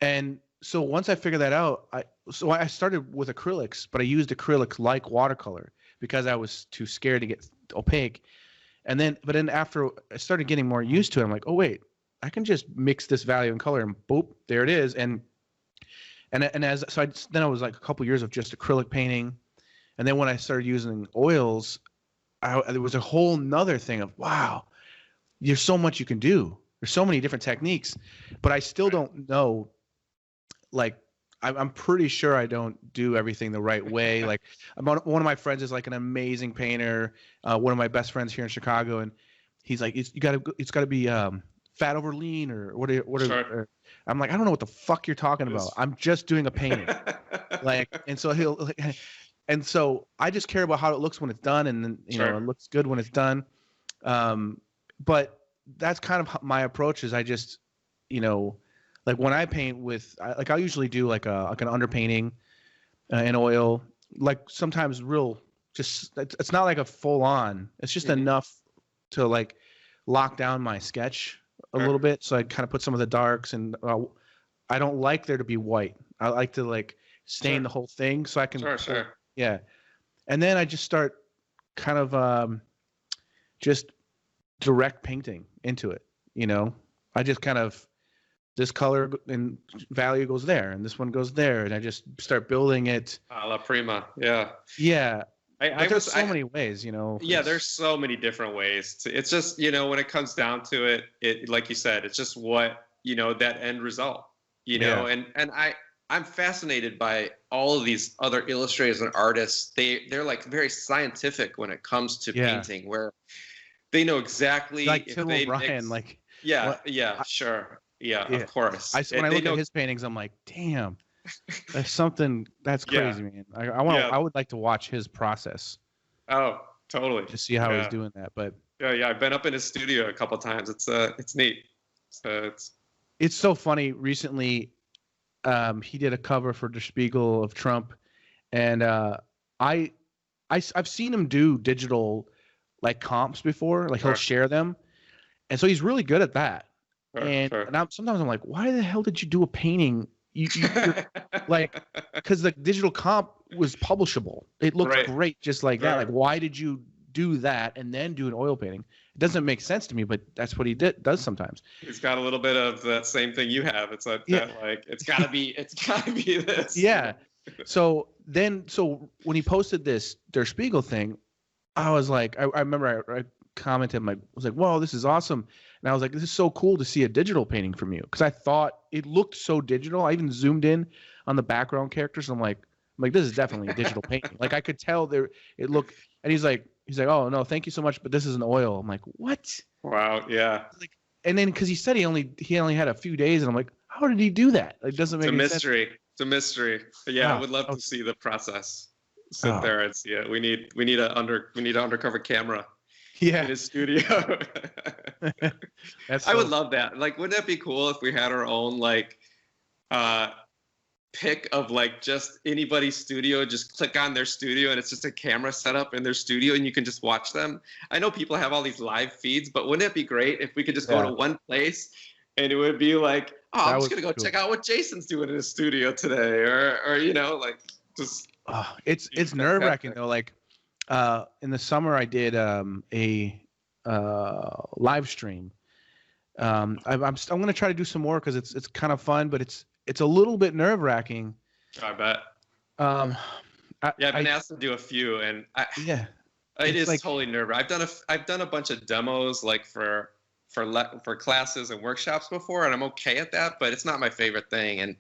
And so once I figured that out, I started with acrylics, but I used acrylics like watercolor because I was too scared to get opaque. But then after I started getting more used to it, I'm like, oh wait, I can just mix this value and color and boop, there it is. Then I was like a couple years of just acrylic painting. And then when I started using oils, there was a whole nother thing of, wow, there's so much you can do. There's so many different techniques, but I still don't know. Like, I'm pretty sure I don't do everything the right way. Like, one of my friends is like an amazing painter. One of my best friends here in Chicago, and he's like, it's got to be fat over lean or what? Sure. I'm like, I don't know what the fuck you're talking about. I'm just doing a painting. And so I just care about how it looks when it's done, and then it looks good when it's done. But that's kind of my approach. Is I just, like when I paint with, I'll usually do like an underpainting in oil. Like sometimes it's not like a full on. It's just enough to like lock down my sketch a little bit. So I kind of put some of the darks, and I don't like there to be white. I like to like stain the whole thing so I can. Sure. Yeah. And then I just start kind of just direct painting into it. I just kind of, this color and value goes there, and this one goes there, and I just start building it. La prima. Yeah. Yeah. There's so many ways, Yeah, there's so many different ways. It's just, when it comes down to it, like you said, it's just what, that end result, and I'm fascinated by all of these other illustrators and artists. They're like very scientific when it comes to painting, where they know exactly like Tim O'Brien, sure. Yeah, of course. When I look at his paintings, I'm like, damn. That's something that's crazy, man. I would like to watch his process. Oh, totally. To see how he's doing that, but yeah, I've been up in his studio a couple times. It's neat. It's so funny. Recently, he did a cover for Der Spiegel of Trump, and I've seen him do digital like comps before. Like he'll share them, and so he's really good at that. And sometimes I'm like, why the hell did you do a painting? You're like, because the digital comp was publishable. It looked great just like that. Like, why did you do that and then do an oil painting? It doesn't make sense to me, but that's what he does sometimes. He's got a little bit of that same thing you have. It's like it's gotta be this. Yeah. So when he posted this Der Spiegel thing, I was like, I remember I commented, I was like, whoa, this is awesome. And I was like, this is so cool to see a digital painting from you. Because I thought it looked so digital. I even zoomed in on the background characters. I'm like, this is definitely a digital painting. Like I could tell there it looked. And he's like, oh no, thank you so much, but this is an oil. I'm like, what? Wow, yeah. Like, and then because he said he only had a few days, and I'm like, how did he do that? It doesn't make any sense. It's a mystery. But yeah, I would love to see the process. Sit there and see it. We need an undercover camera. Yeah. In his studio. I would love that. Like, wouldn't that be cool if we had our own like pick of like just anybody's studio, just click on their studio and it's just a camera set up in their studio and you can just watch them. I know people have all these live feeds, but wouldn't it be great if we could just go to one place and it would be like, oh, I'm just gonna go check out what Jason's doing in his studio today, or like just. It's nerve-wracking though. Like in the summer, I did a live stream. I'm gonna try to do some more because it's kind of fun, but it's a little bit nerve-wracking. I bet. I've been asked to do a few, and it is like, totally nerve-wracking. I've done a bunch of demos like for for classes and workshops before, and I'm okay at that, but it's not my favorite thing. And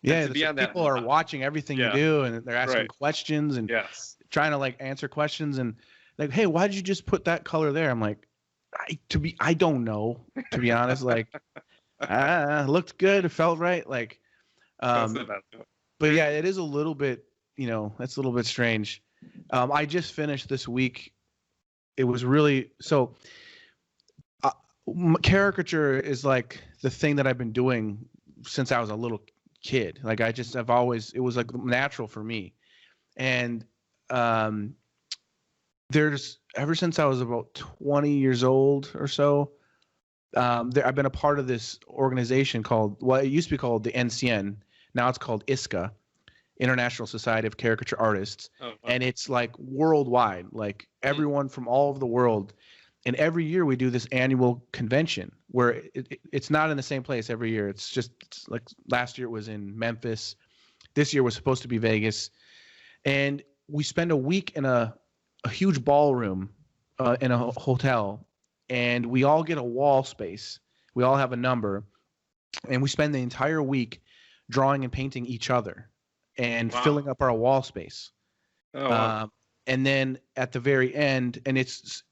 yeah, people are watching everything you do, and they're asking questions and trying to like answer questions, and like, hey, why did you just put that color there? I'm like, I don't know, to be honest. Like, looked good, it felt right, like, but yeah, it is a little bit, that's a little bit strange. I just finished this week. It was really so. Caricature is like the thing that I've been doing since I was a little kid. Like it was like natural for me. And there's ever since I was about 20 years old or so, I've been a part of this organization called, well, it used to be called the NCN. Now it's called ISCA, International Society of Caricature Artists. Oh, wow. And it's like worldwide, like everyone from all over the world. And every year we do this annual convention where it's not in the same place every year. It's like last year it was in Memphis. This year was supposed to be Vegas. And we spend a week in a huge ballroom in a hotel. And we all get a wall space. We all have a number. And we spend the entire week drawing and painting each other and filling up our wall space. Oh, wow. And then at the very end, and it's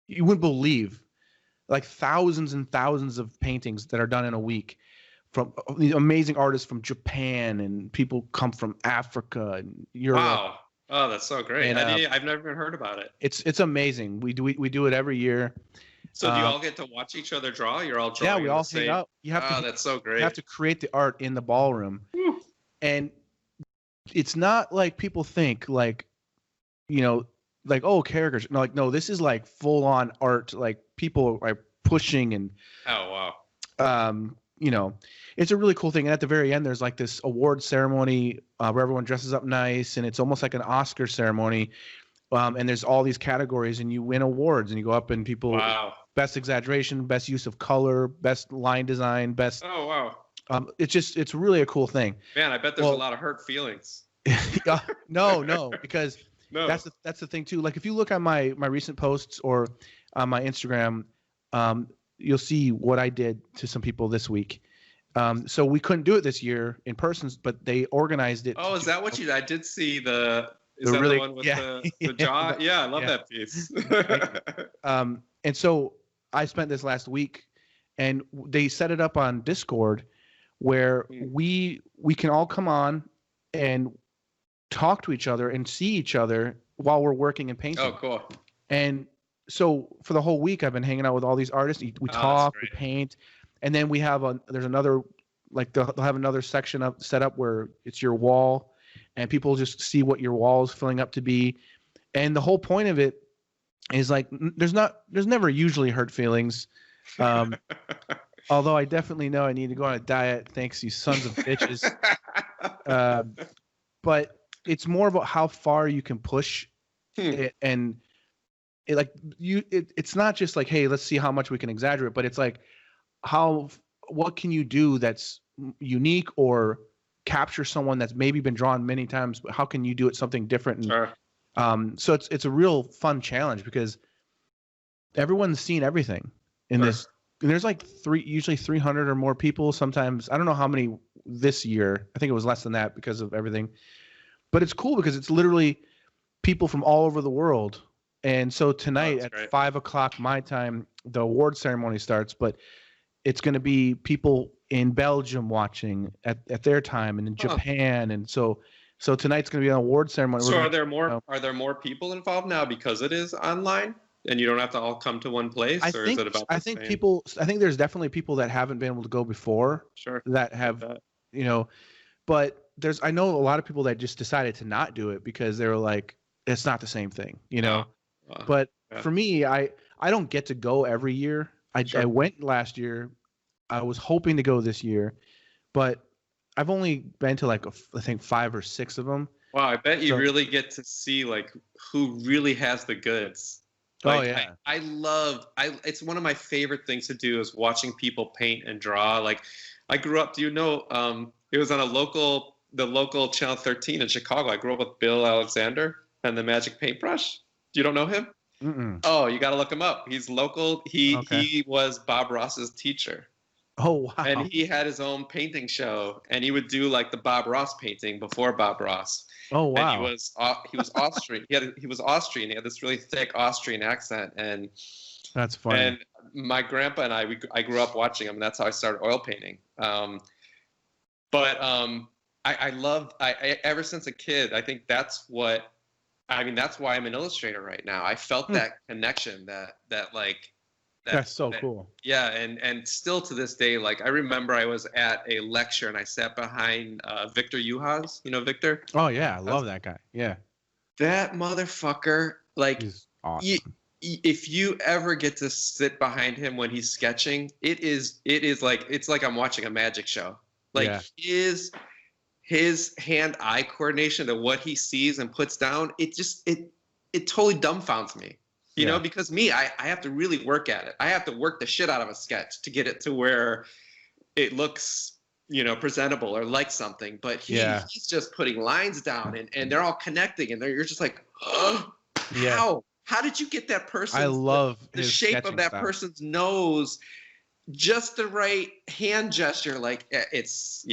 you wouldn't believe, like thousands and thousands of paintings that are done in a week from these amazing artists from Japan, and people come from Africa and Europe. Wow. Oh, that's so great. And, I've never even heard about it. It's amazing. We do it every year. So do you all get to watch each other draw? You're all drawing. Yeah, we all hang out. That's so great. You have to create the art in the ballroom. Whew. And it's not like people think, like, like, oh, characters. No, this is like full on art. Like people are pushing and. Oh, wow. It's a really cool thing. And at the very end, there's like this award ceremony where everyone dresses up nice, and it's almost like an Oscar ceremony. And there's all these categories, and you win awards, and you go up, and people. Wow. Best exaggeration, best use of color, best line design, best. Oh, wow. It's really a cool thing. Man, I bet there's a lot of hurt feelings. No, because. No. That's the thing too. Like if you look at my recent posts or on my Instagram, you'll see what I did to some people this week. So we couldn't do it this year in person, but they organized it. Oh, is that what I did see the one with the jaw? Yeah, I love that piece. And so I spent this last week, and they set it up on Discord where we can all come on and talk to each other and see each other while we're working and painting. Oh, cool. And so for the whole week, I've been hanging out with all these artists. We talk, we paint, and then we have there's another, like they'll have another section set up where it's your wall, and people just see what your wall is filling up to be. And the whole point of it is like there's never usually hurt feelings. Although I definitely know I need to go on a diet. Thanks, you sons of bitches. But it's more about how far you can push it, and it's not just like, hey, let's see how much we can exaggerate, but it's like what can you do that's unique or capture someone that's maybe been drawn many times, but how can you do it something different? And, sure. So it's a real fun challenge because everyone's seen everything in this. And there's like usually 300 or more people. Sometimes I don't know how many this year. I think it was less than that because of everything. But it's cool because it's literally people from all over the world. And so tonight at 5:00 my time, the award ceremony starts, but it's going to be people in Belgium watching at their time, and in Japan. And so tonight's going to be an award ceremony. So are there more people involved now because it is online and you don't have to all come to one place? Is it about the same? I think there's definitely people that haven't been able to go before. Sure. That have, but I know a lot of people that just decided to not do it because they were like, it's not the same thing, But for me, I don't get to go every year. I went last year. I was hoping to go this year, but I've only been to like I think 5 or 6 of them. Wow, I bet you really get to see like who really has the goods. Like, I love it's one of my favorite things to do is watching people paint and draw. Like I grew up, it was on the local Channel 13 in Chicago. I grew up with Bill Alexander and the Magic Paintbrush. You don't know him? Oh, you got to look him up. He's local. He was Bob Ross's teacher. Oh, wow. And he had his own painting show, and he would do like the Bob Ross painting before Bob Ross. Oh, wow. And he was Austrian. He was Austrian. He had this really thick Austrian accent, and that's funny. And my grandpa and I grew up watching him, and that's how I started oil painting. I loved ever since a kid. I think that's why I'm an illustrator right now. I felt that connection that's so cool. Yeah, and still to this day, like I remember I was at a lecture and I sat behind Victor Juhas. You know Victor? Oh yeah, I love that guy. Yeah. That motherfucker, like he's awesome. If you ever get to sit behind him when he's sketching, it is like it's like I'm watching a magic show. Like his hand-eye coordination to what he sees and puts down, it totally dumbfounds me. You know, because I have to really work at it. I have to work the shit out of a sketch to get it to where it looks, presentable or like something. But he's just putting lines down and they're all connecting and you're just like, oh, how did you get that person? I love the shape of that person's nose, just the right hand gesture. Like it's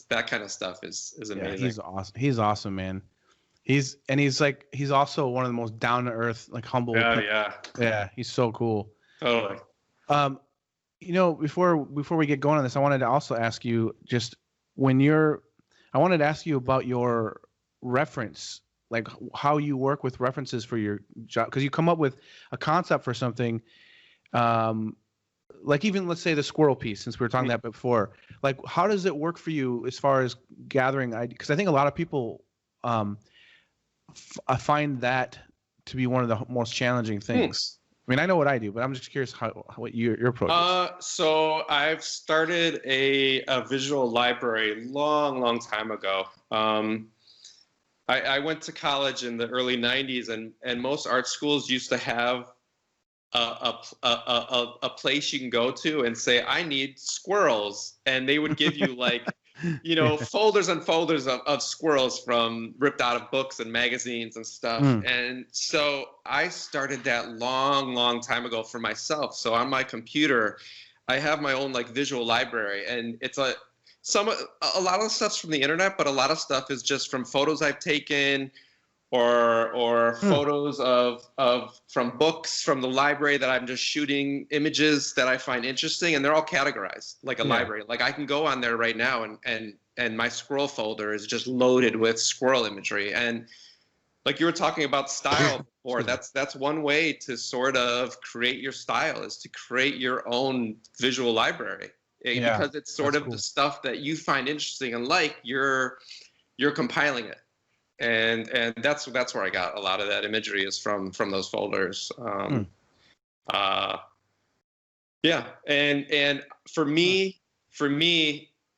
that kind of stuff is amazing. Yeah, he's awesome. He's awesome, man. He's also one of the most down to earth, like humble. Yeah. He's so cool. Totally. Before we get going on this, I wanted to also ask you about your reference, like how you work with references for your job, because you come up with a concept for something, like even let's say the squirrel piece, since we were talking that before. Like, how does it work for you as far as gathering ideas? Because I think a lot of people, I find that to be one of the most challenging things. I mean, I know what I do, but I'm just curious what your approach is. So I've started a visual library long time ago. I went to college in the early 90s, and most art schools used to have a place you can go to and say, I need squirrels. And they would give you like, folders and folders of squirrels from ripped out of books and magazines and stuff. And so I started that long time ago for myself. So on my computer, I have my own like visual library, and it's a lot of stuff's from the internet, but a lot of stuff is just from photos I've taken or photos from books from the library that I'm just shooting images that I find interesting, and they're all categorized like a library. Like I can go on there right now and my squirrel folder is just loaded with squirrel imagery. And like you were talking about style before, that's one way to sort of create your style, is to create your own visual library. Because it's sort of cool. The stuff that you find interesting and like, you're compiling it. And that's where I got a lot of that imagery, is from those folders. And for me,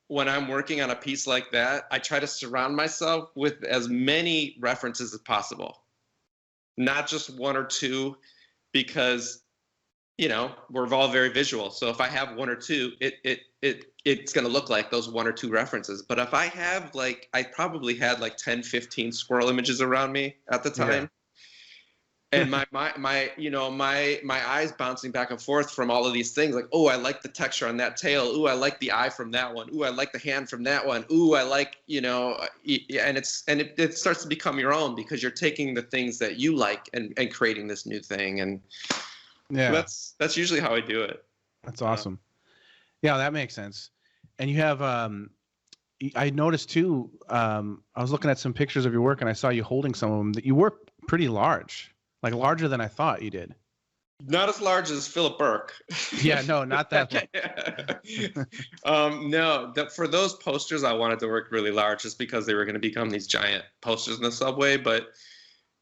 when I'm working on a piece like that, I try to surround myself with as many references as possible, not just one or two, because we're all very visual. So if I have one or two, it's going to look like those one or two references. But if I have I probably had 10, 15 squirrel images around me at the time. And my eyes bouncing back and forth from all of these things, like, oh, I like the texture on that tail. Ooh, I like the eye from that one. Ooh, I like the hand from that one. Ooh, I like, and it starts to become your own, because you're taking the things that you like and creating this new thing. And that's usually how I do it. That's awesome. Yeah, that makes sense. And you have, I noticed too, I was looking at some pictures of your work and I saw you holding some of them, that you work pretty large, like larger than I thought you did. Not as large as Philip Burke. Yeah, no, not that one. No, for those posters, I wanted to work really large just because they were going to become these giant posters in the subway. But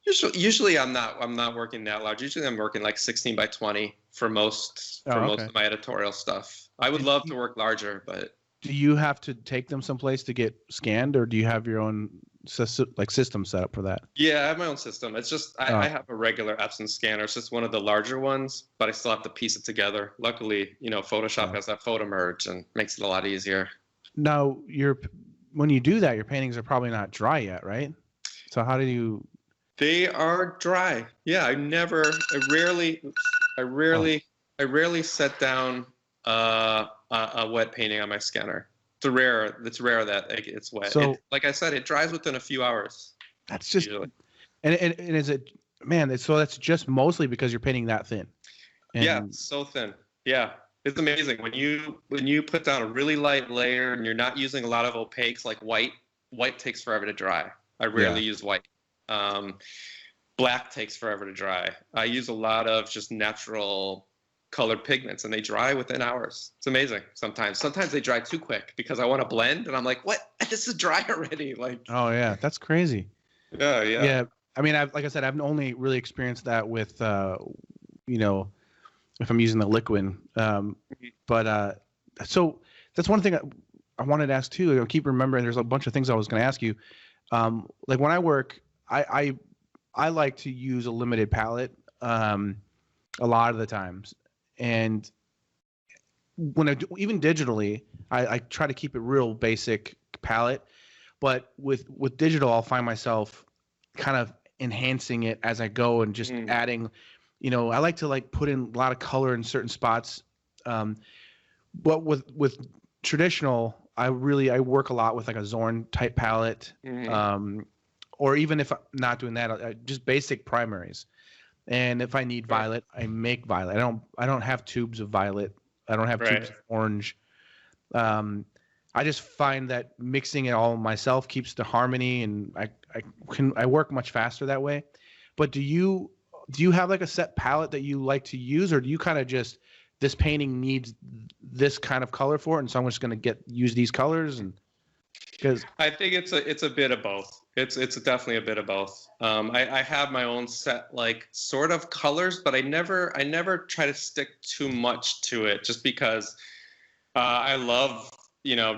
usually I'm not working that large. Usually I'm working 16 by 20 for most of my editorial stuff. I would love to work larger, but. Do you have to take them someplace to get scanned, or do you have your own system set up for that? Yeah, I have my own system. It's just I have a regular Epson scanner. It's just one of the larger ones, but I still have to piece it together. Luckily, Photoshop has that photo merge and makes it a lot easier. Now, when you do that, your paintings are probably not dry yet, right? So how do you? They are dry. Yeah, I rarely set down a wet painting on my scanner. It's rare that it's wet. So like I said, it dries within a few hours. that's just usually. and is it, man? So that's just mostly because you're painting that thin. And yeah, so thin. Yeah, it's amazing when you put down a really light layer and you're not using a lot of opaques like white. White takes forever to dry. I rarely use white. Black takes forever to dry. I use a lot of just natural colored pigments, and they dry within hours. It's amazing. Sometimes they dry too quick because I want to blend, and I'm like, what? This is dry already. Like, oh yeah, that's crazy. Yeah. I mean, like I said, I've only really experienced that with, you know, if I'm using the liquid. But so that's one thing I wanted to ask too. I keep remembering there's a bunch of things I was going to ask you. Like when I work, I like to use a limited palette a lot of the times. And when I do, even digitally, I try to keep it real basic palette. But with digital, I'll find myself kind of enhancing it as I go and just adding, you know, I like to put in a lot of color in certain spots. But with traditional, I work a lot with like a Zorn type palette. Or even if I'm not doing that, just basic primaries. And if I need violet, I make violet. I don't have tubes of violet. I don't have tubes of orange. I just find that mixing it all myself keeps the harmony, and I work much faster that way. But do you have like a set palette that you like to use, or do you kind of just, this painting needs this kind of color for it, and so I'm just going to use these colors? And because I think it's a bit of both. It's definitely a bit of both. I have my own set, like sort of colors, but I never try to stick too much to it, just because I love,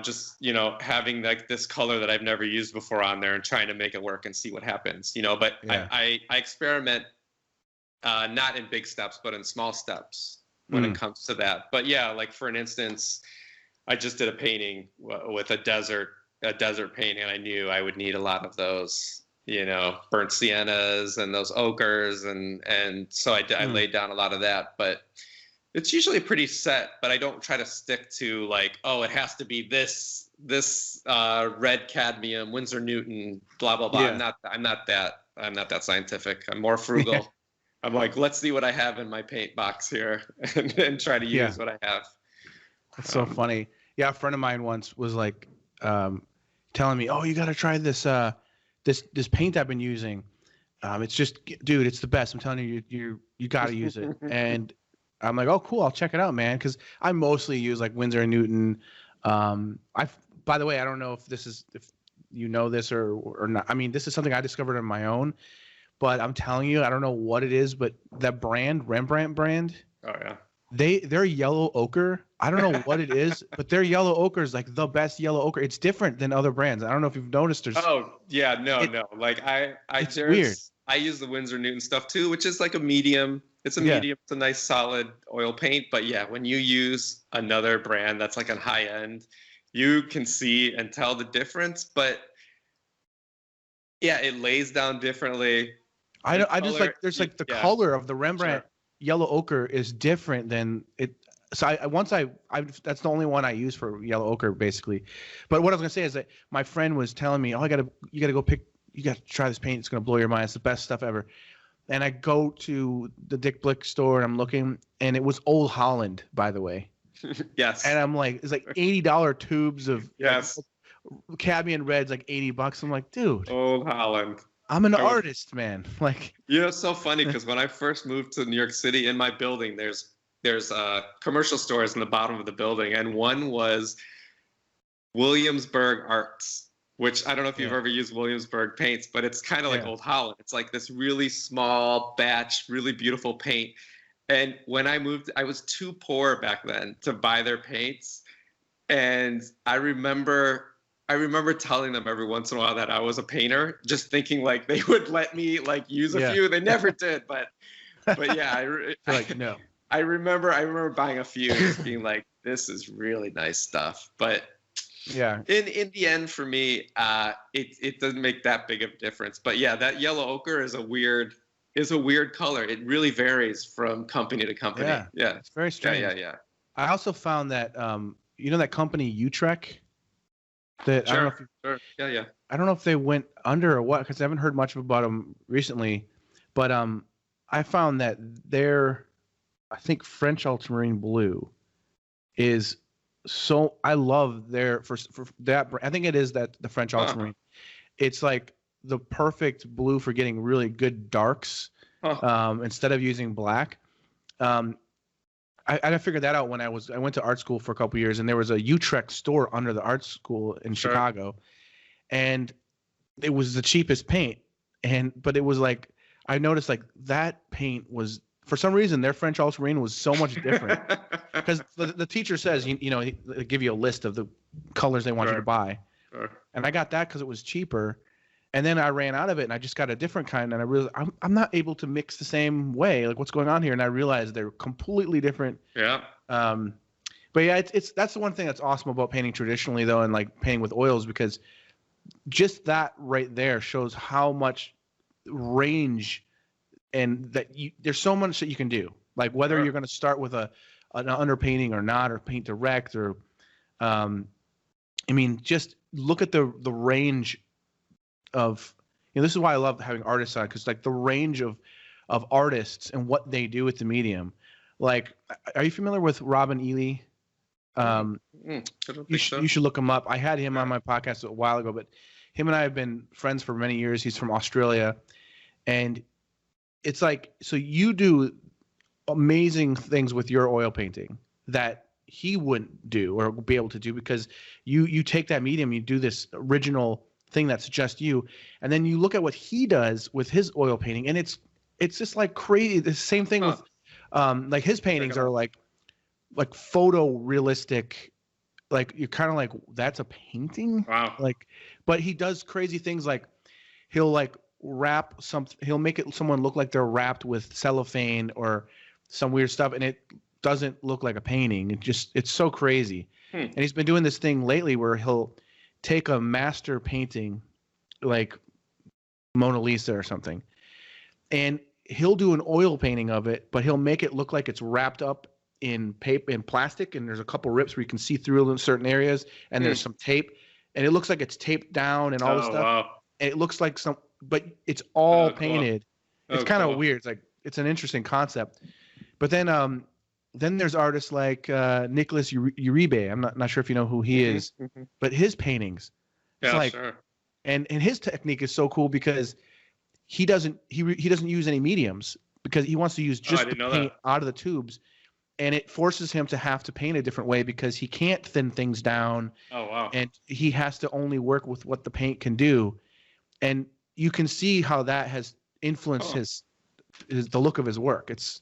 just, having like this color that I've never used before on there and trying to make it work and see what happens, but I experiment, not in big steps, but in small steps when it comes to that. But yeah, like for an instance, I just did a painting with a desert painting, and I knew I would need a lot of those, burnt siennas and those ochres, and so I laid down a lot of that. But it's usually pretty set, but I don't try to stick to like, oh, it has to be this red cadmium, Winsor Newton, blah blah blah. Yeah. I'm not that scientific. I'm more frugal. I'm like, let's see what I have in my paint box here, and try to use what I have. That's so funny. Yeah, a friend of mine once was like, telling me, "Oh, you got to try this this paint I've been using. It's just, dude, it's the best. I'm telling you, you got to use it." And I'm like, "Oh, cool. I'll check it out, man." Because I mostly use like Winsor and Newton. By the way, I don't know if you know this or not. I mean, this is something I discovered on my own, but I'm telling you, I don't know what it is, but that brand, Rembrandt brand. Oh yeah. Their yellow ochre, I don't know what it is, but their yellow ochre is like the best yellow ochre. It's different than other brands. I don't know if you've noticed. Oh yeah, no. Like it's weird. I use the Winsor Newton stuff too, which is like a medium. It's a medium. It's a nice solid oil paint. But yeah, when you use another brand that's like a high end, you can see and tell the difference. But yeah, it lays down differently. I just like, there's like the color of the Rembrandt yellow ochre is different than it. So that's the only one I use for yellow ochre basically. But what I was gonna say is that my friend was telling me, "Oh, you gotta try this paint. It's gonna blow your mind. It's the best stuff ever." And I go to the Dick Blick store and I'm looking, and it was Old Holland, by the way. Yes. And I'm like, it's like $80 tubes of yes, like, cadmium red's like $80. I'm like, dude, Old Holland. I'm an artist, man. Like, it's so funny because when I first moved to New York City, in my building, there's commercial stores in the bottom of the building, and one was Williamsburg Arts, which I don't know if you've ever used Williamsburg paints, but it's kind of like Old Holland. It's like this really small batch, really beautiful paint. And when I moved, I was too poor back then to buy their paints, and I remember telling them every once in a while that I was a painter, just thinking like they would let me like use a few. They never did, but yeah, no. I remember buying a few and just being like, this is really nice stuff. But Yeah. In the end, for me, it doesn't make that big of a difference. But yeah, that yellow ochre is a weird color. It really varies from company to company. Yeah. It's very strange. Yeah. I also found that that company Utrecht. That Sure. Yeah. I don't know if they went under or what, because I haven't heard much about them recently. But I found that I think French ultramarine blue is so. I love their for that. I think it is that the French ultramarine. It's like the perfect blue for getting really good darks instead of using black. I figured that out when I went to art school for a couple years, and there was a Utrecht store under the art school in Chicago, and it was the cheapest paint. But it was like, I noticed like that paint was, for some reason, their French ultramarine was so much different, because the teacher says, they give you a list of the colors they want you to buy. Sure. And I got that because it was cheaper. And then I ran out of it, and I just got a different kind. And I realized I'm not able to mix the same way. Like, what's going on here? And I realized they're completely different. Yeah. But yeah, that's the one thing that's awesome about painting traditionally, though, and like painting with oils, because just that right there shows how much range, and that there's so much that you can do. Like whether you're going to start with an underpainting or not, or paint direct, or just look at the range of, this is why I love having artists on, because like the range of artists and what they do with the medium. Like, are you familiar with Robin Ely? You should look him up. I had him on my podcast a while ago, but him and I have been friends for many years. He's from Australia, and it's like, so you do amazing things with your oil painting that he wouldn't do or be able to do, because you take that medium, you do this original thing that's just you, and then you look at what he does with his oil painting, and it's just like crazy. The same thing with like his paintings are like photorealistic, like you're kind of like, that's a painting. Wow. Like, but he does crazy things, like he'll like wrap he'll make someone look like they're wrapped with cellophane or some weird stuff, and it doesn't look like a painting. It's so crazy. And he's been doing this thing lately where he'll take a master painting like Mona Lisa or something, and he'll do an oil painting of it, but he'll make it look like it's wrapped up in paper, in plastic, and there's a couple rips where you can see through in certain areas, and there's some tape, and it looks like it's taped down and all this stuff. Wow. And it looks like but it's all painted. Cool. It's kind of weird. It's like, it's an interesting concept. But then there's artists like Nicholas Uribe. I'm not sure if you know who he is, but his paintings, sure. And his technique is so cool, because he doesn't use any mediums, because he wants to use just the paint out of the tubes, and it forces him to have to paint a different way, because he can't thin things down. Oh wow! And he has to only work with what the paint can do, and you can see how that has influenced the look of his work. It's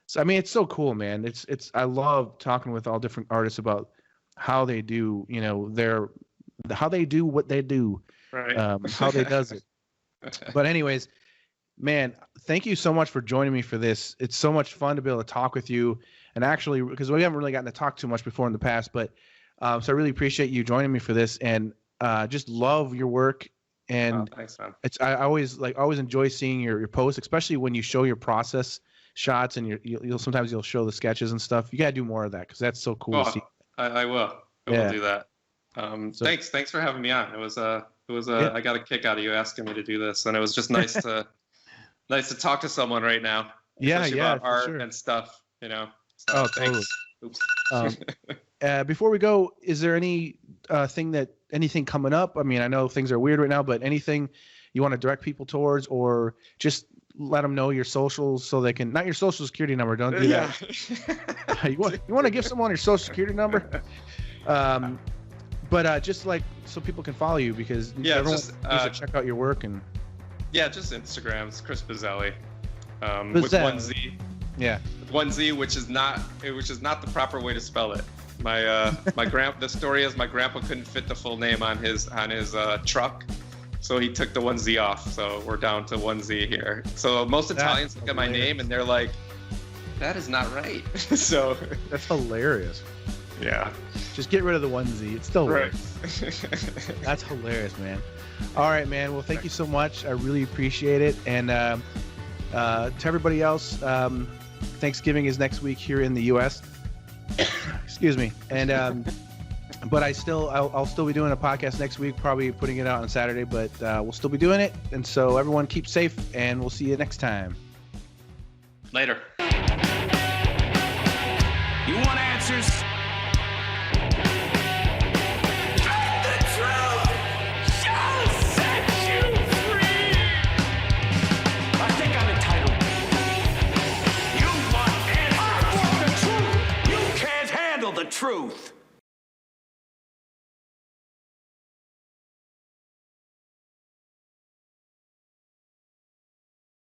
so cool, man. I love talking with all different artists about how they do, how they do what they do, right? How they does it. But anyways, man, thank you so much for joining me for this. It's so much fun to be able to talk with you, and actually, because we haven't really gotten to talk too much before in the past, but so I really appreciate you joining me for this, and just love your work. And thanks, man. I always enjoy seeing your posts, especially when you show your process shots, and you'll sometimes show the sketches and stuff. You gotta do more of that, because that's so cool to see. I will do that. Thanks for having me on. It was I got a kick out of you asking me to do this, and it was just nice to talk to someone right now. Especially about art and stuff, Oh, totally. Oops. Before we go, is there anything coming up? I mean, I know things are weird right now, but anything you want to direct people towards, or just let them know your socials so they can, not your social security number. Don't do that. You want to give someone your social security number? But just like, so people can follow you, because everyone needs to check out your work. And just Instagram's Chris Buzelli, with one Z. Yeah, with one Z, which is not the proper way to spell it. The story is my grandpa couldn't fit the full name on his truck, so he took the one Z off. So we're down to one Z here. So most Italians look at my name and they're like, "That is not right." So that's hilarious. Yeah. Just get rid of the onesie. It still Right. works. That's hilarious, man. All right, man. Well, thank you so much. I really appreciate it. And to everybody else, Thanksgiving is next week here in the U.S. Excuse me. And but I'll still be doing a podcast next week, probably putting it out on Saturday, but we'll still be doing it. And so everyone keep safe, and we'll see you next time. Later. You want answers? The truth shall set you free. I think I'm entitled. You want answers? I want the truth. You can't handle the truth.